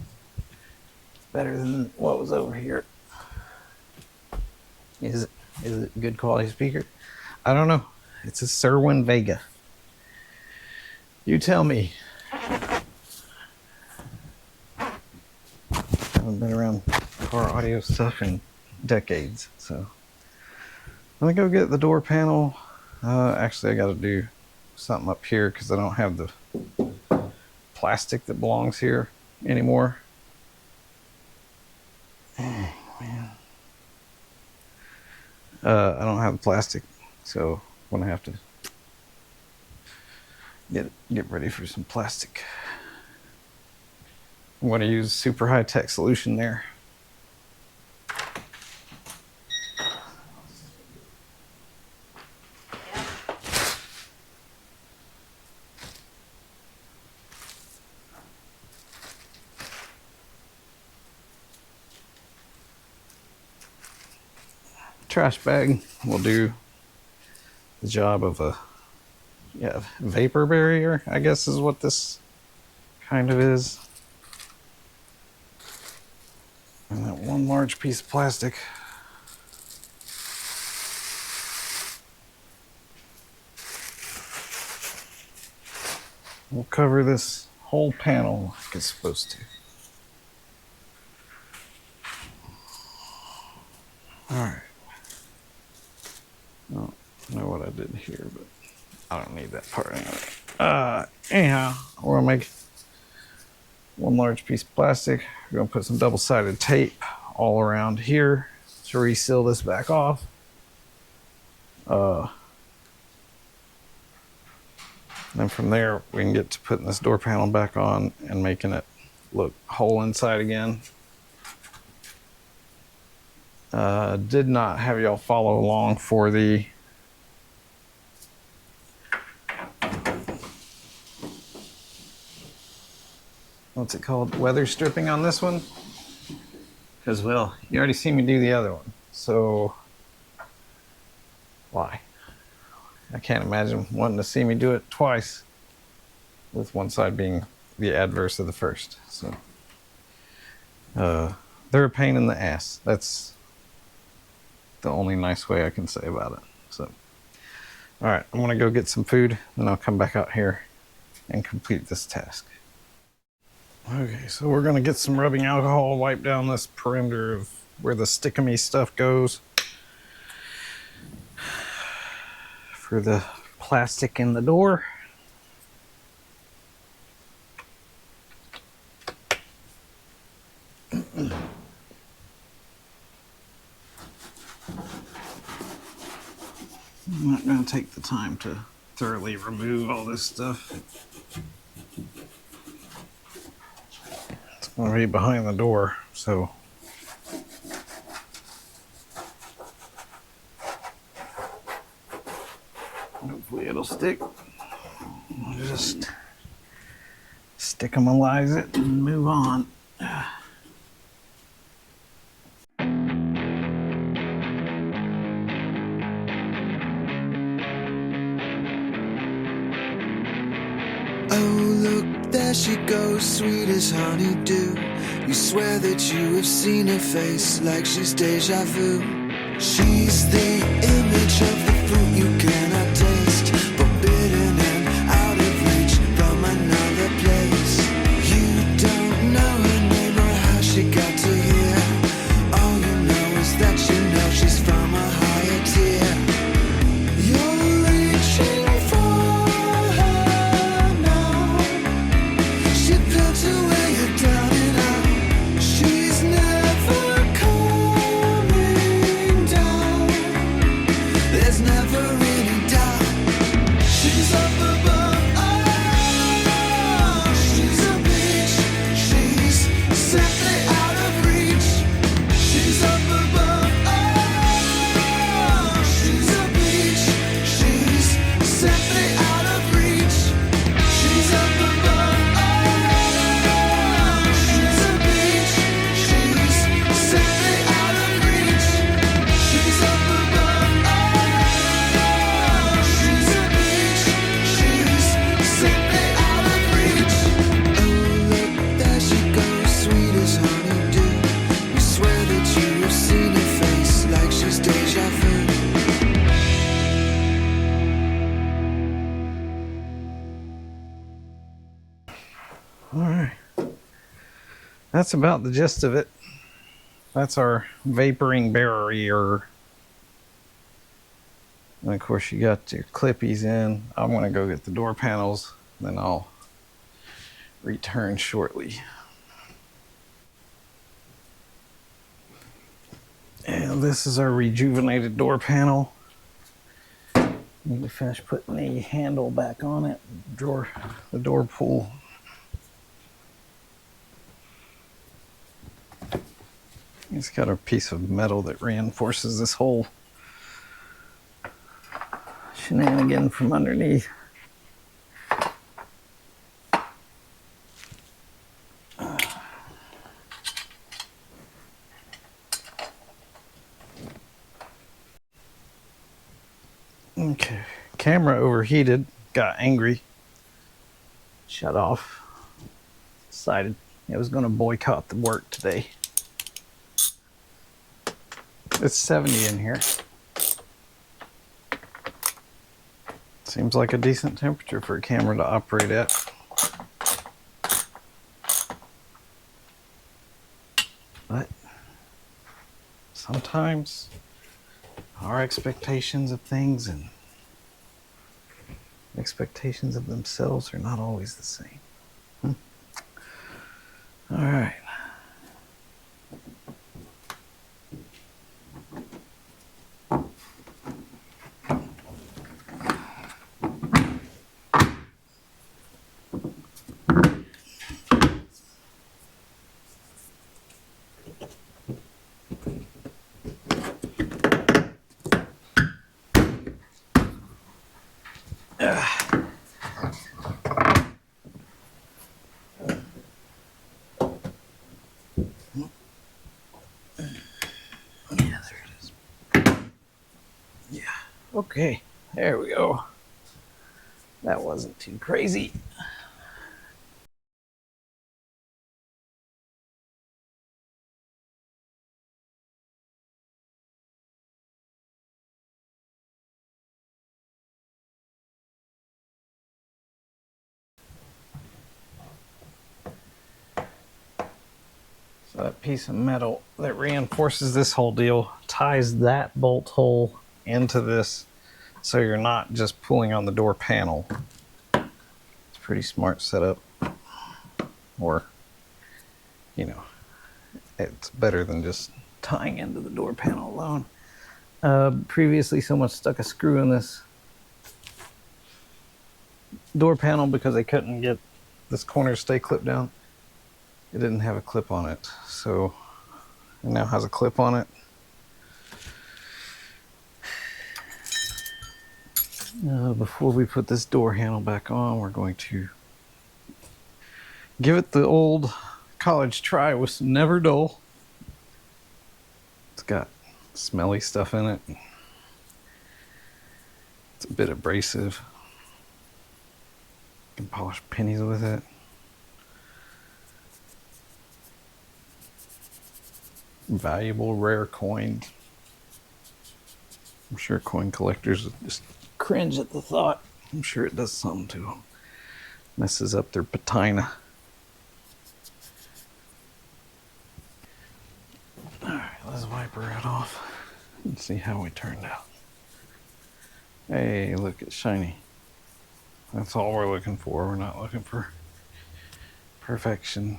It's better than what was over here. Is it a good quality speaker? I don't know. It's a Vega. You tell me. I haven't been around car audio stuff in decades. So let me go get the door panel. Actually, I got to do something up here because I don't have the plastic that belongs here anymore. Oh, man. I don't have the plastic, so I'm gonna have to get ready for some plastic. I'm going to use super high-tech solution there. Trash bag will do the job of a vapor barrier, I guess is what this kind of is. And that one large piece of plastic. We'll cover this whole panel like it's supposed to. Alright. I don't know what I did here, but I don't need that part anyway. Anyhow, we're gonna make one large piece of plastic. We're gonna put some double-sided tape all around here to reseal this back off. Then from there, we can get to putting this door panel back on and making it look whole inside again. Did not have y'all follow along for the what's it called? Weather stripping on this one. Because, well, you already seen me do the other one. So, why? I can't imagine wanting to see me do it twice, with one side being the adverse of the first. So, they're a pain in the ass. That's the only nice way I can say about it. So, all right, I'm gonna go get some food, and I'll come back out here and complete this task. Okay, so we're gonna get some rubbing alcohol, wipe down this perimeter of where the stick-a-me stuff goes for the plastic in the door. I'm not going to take the time to thoroughly remove all this stuff. It's going to be behind the door, so hopefully it'll stick. I'll just stick-em-alize it and move on. Oh, look, there she goes, sweet as honeydew. You swear that you have seen her face like she's deja vu. She's the image of the fruit you cannot taste, forbidden and out of reach from another place. You don't know her name or how she got to here. All you know is that you know she's from a higher tier. You're reaching for her now. She built to weigh you down and out. She's never coming down. There's never any doubt. She's up above. Oh, she's a bitch. She's simply out of reach. She's up above. Oh, she's a bitch. She's simply out of reach. She's up above. Oh, she's a bitch. She's simply out of reach. She's up above. Oh, she's a bitch. She's simply out of reach. Oh, look, there she goes, sweet as honeydew. You swear that you have seen her face like she's deja vu. All right. That's about the gist of it. That's our vaporing barrier. And of course, you got your clippies in. I'm going to go get the door panels, then I'll return shortly. And this is our rejuvenated door panel. Need to finish putting the handle back on it, the door pull. It's got a piece of metal that reinforces this whole shenanigan from underneath. Okay, camera overheated, got angry, shut off, decided it was going to boycott the work today. It's 70 in here. Seems like a decent temperature for a camera to operate at. But sometimes our expectations of things and expectations of themselves are not always the same. All right. Okay, there we go. That wasn't too crazy. So that piece of metal that reinforces this whole deal ties that bolt hole into this, so you're not just pulling on the door panel. It's a pretty smart setup. Or, you know, it's better than just tying into the door panel alone. Previously, someone stuck a screw in this door panel because they couldn't get this corner to stay clipped down. It didn't have a clip on it, so it now has a clip on it. Before we put this door handle back on, we're going to give it the old college try with some Never Dull. It's got smelly stuff in it. It's a bit abrasive. You can polish pennies with it. Valuable rare coins. I'm sure coin collectors just cringe at the thought. I'm sure it does something to them. Messes up their patina. Alright, let's wipe her right off and see how we turned out. Hey, look, it's shiny. That's all we're looking for. We're not looking for perfection.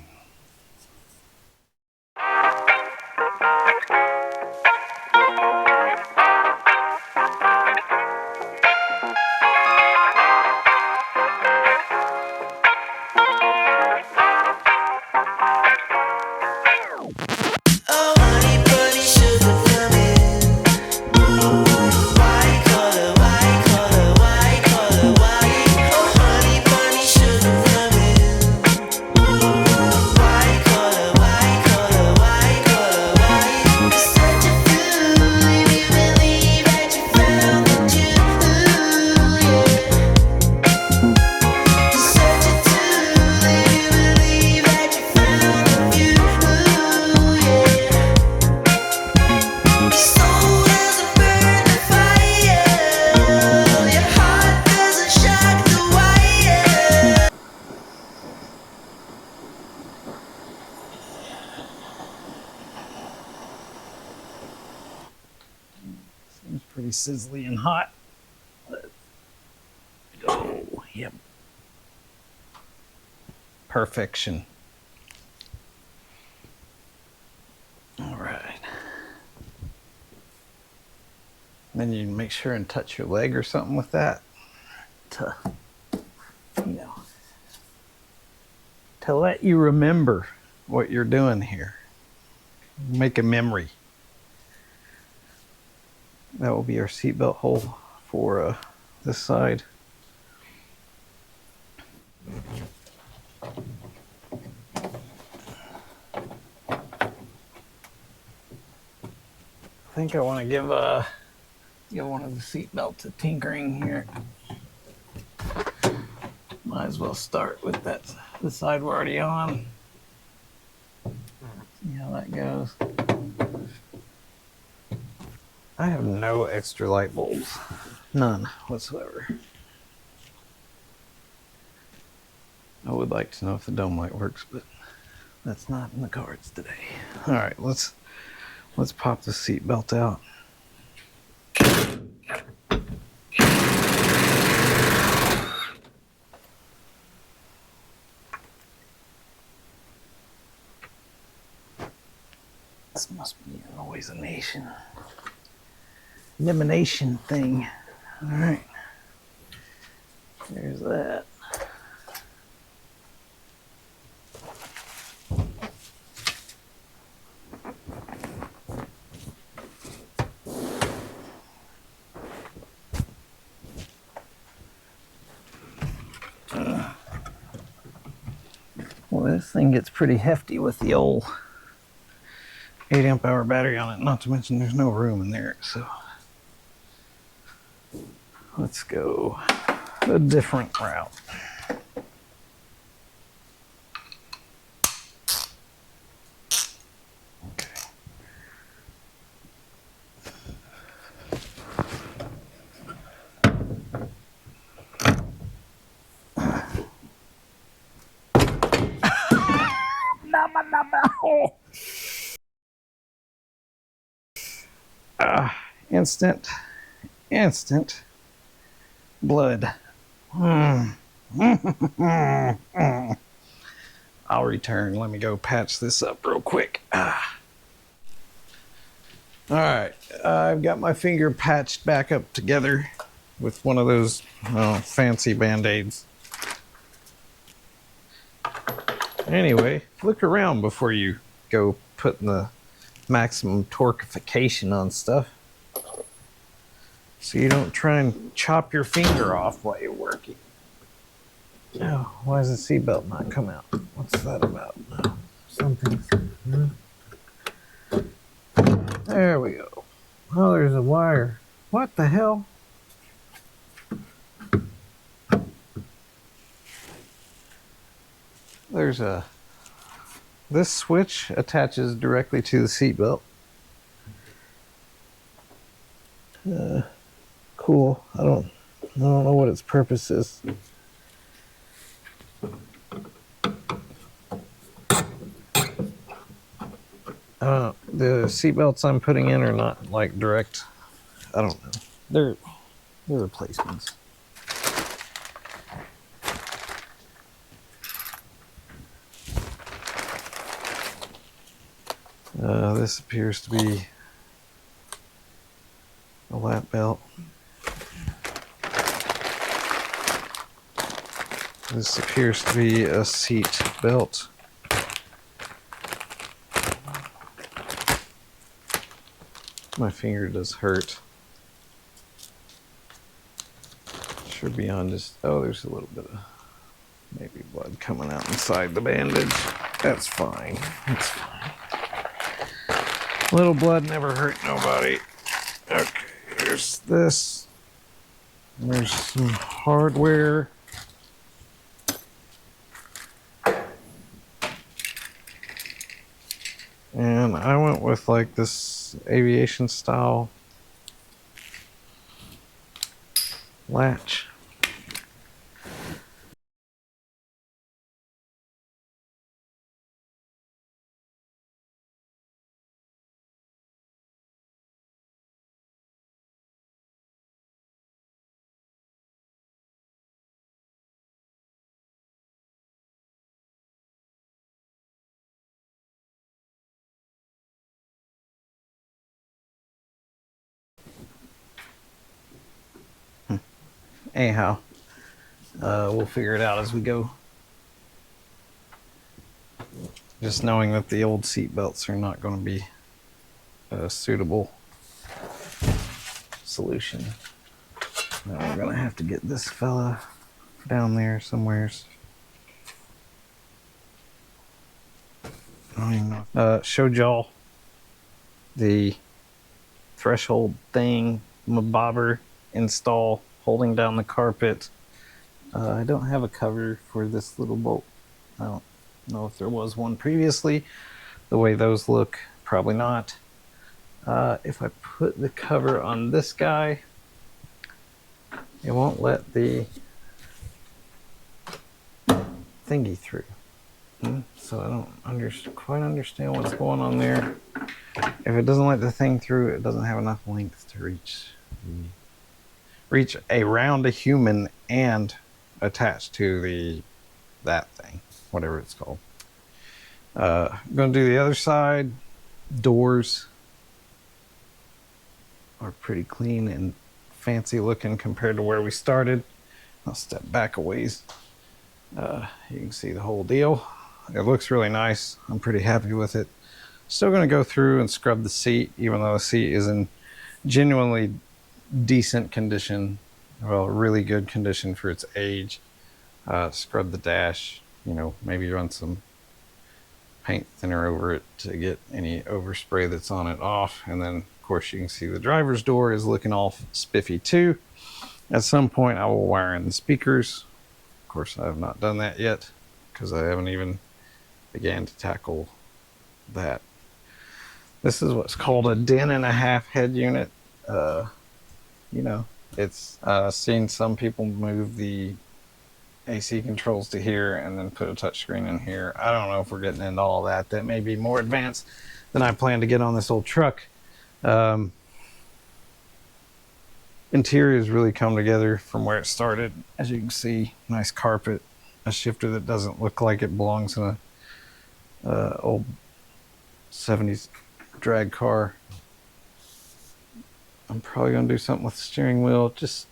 pretty sizzly and hot. Let's go. Yep. Perfection. All right. Then you make sure and touch your leg or something with that to, you know, to let you remember what you're doing here. Make a memory. That will be our seatbelt hole for this side. I think I want to give one of the seat belts a tinkering here. Might as well start with the side we're already on. See how that goes. I have no extra light bulbs. None whatsoever. I would like to know if the dome light works, but that's not in the cards today. All right, let's pop the seat belt out. This must be an always a nation elimination thing. All right, there's that. Well, this thing gets pretty hefty with the old 8 amp hour battery on it, not to mention there's no room in there, so let's go a different route. Okay. Instant blood. I'll return. Let me go patch this up real quick. All right, I've got my finger patched back up together with one of those fancy band-aids. Anyway, look around before you go putting the maximum torquification on stuff, so you don't try and chop your finger off while you're working. Oh, why does the seatbelt not come out? What's that about? No, something's... There we go. Oh, there's a wire. What the hell? There's a... This switch attaches directly to the seatbelt. Cool. I don't know what its purpose is. The seatbelts I'm putting in are not like direct. I don't know. They're replacements. This appears to be a lap belt. This appears to be a seat belt. My finger does hurt. Should be on just... Oh, there's a little bit of maybe blood coming out inside the bandage. That's fine. That's fine. Little blood never hurt nobody. Okay, here's this. There's some hardware. And I went with like this aviation style latch. anyhow, we'll figure it out as we go. Just knowing that the old seat belts are not going to be a suitable solution. Now we're going to have to get this fella down there somewheres. I don't even know. Showed y'all the threshold thing, my bobber install, holding down the carpet. I don't have a cover for this little bolt. I don't know if there was one previously. The way those look, probably not. If I put the cover on this guy, it won't let the thingy through. So I don't quite understand what's going on there. If it doesn't let the thing through, it doesn't have enough length to reach around a human and attach to that thing, whatever it's called. I'm going to do the other side. Doors are pretty clean and fancy looking compared to where we started. I'll step back a ways. You can see the whole deal. It looks really nice. I'm pretty happy with it. Still going to go through and scrub the seat, even though the seat is in genuinely decent condition. Well, really good condition for its age. Scrub the dash, maybe run some paint thinner over it to get any overspray that's on it off. And then, of course, you can see the driver's door is looking all spiffy too. At some point, I will wire in the speakers. Of course, I have not done that yet because I haven't even began to tackle that. This is what's called a den-and-a-half head unit. It's seen some people move the AC controls to here and then put a touchscreen in here. I don't know if we're getting into all that. That may be more advanced than I plan to get on this old truck. Interiors really come together from where it started. As you can see, nice carpet, a shifter that doesn't look like it belongs in a old 70s drag car. I'm probably going to do something with the steering wheel. Just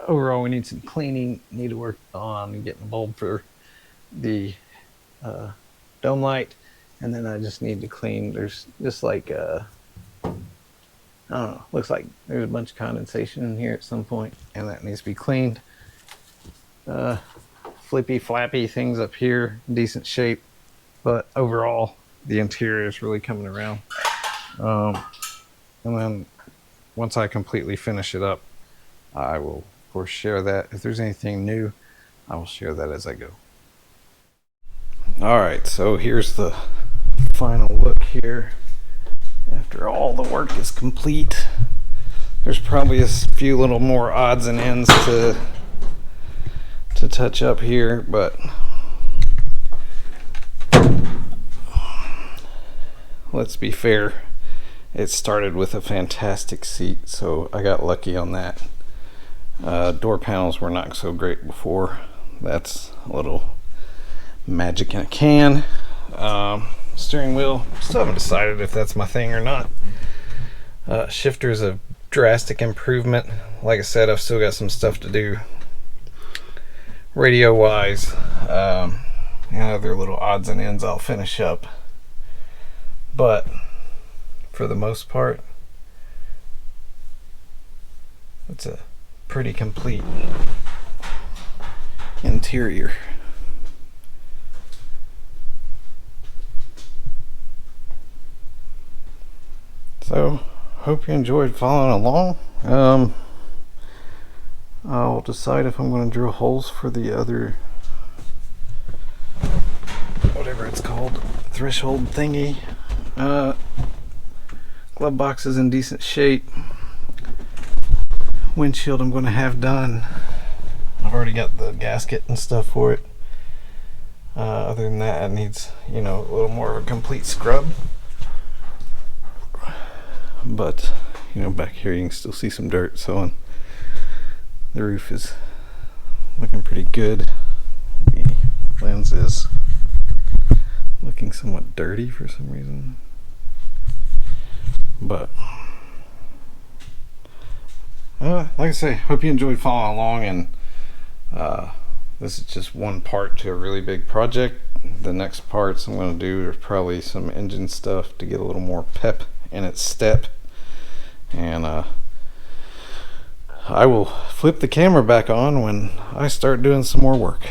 overall, we need some cleaning. Need to work on getting a bulb for the dome light. And then I just need to clean. There's just like, I don't know, looks like there's a bunch of condensation in here at some point, and that needs to be cleaned. Flippy, flappy things up here, decent shape. But overall, the interior is really coming around. And then once I completely finish it up, I will, of course, share that. If there's anything new, I will share that as I go. All right, so here's the final look here. After all the work is complete, there's probably a few little more odds and ends to touch up here, but let's be fair. It started with a fantastic seat, so I got lucky on that. Door panels were not so great before. That's a little magic in a can. Steering wheel, still haven't decided if that's my thing or not. Shifter is a drastic improvement. Like I said, I've still got some stuff to do radio wise, and other little odds and ends I'll finish up, but for the most part, it's a pretty complete interior. So, hope you enjoyed following along. I'll decide if I'm going to drill holes for the other, whatever it's called, threshold thingy. Glove box is in decent shape. Windshield I'm going to have done. I've already got the gasket and stuff for it. Other than that, it needs, a little more of a complete scrub. But, back here you can still see some dirt, so the roof is looking pretty good. The lens is looking somewhat dirty for some reason. But, like I say, hope you enjoyed following along, and This is just one part to a really big project. The next parts I'm going to do are probably some engine stuff to get a little more pep in its step. And I will flip the camera back on when I start doing some more work.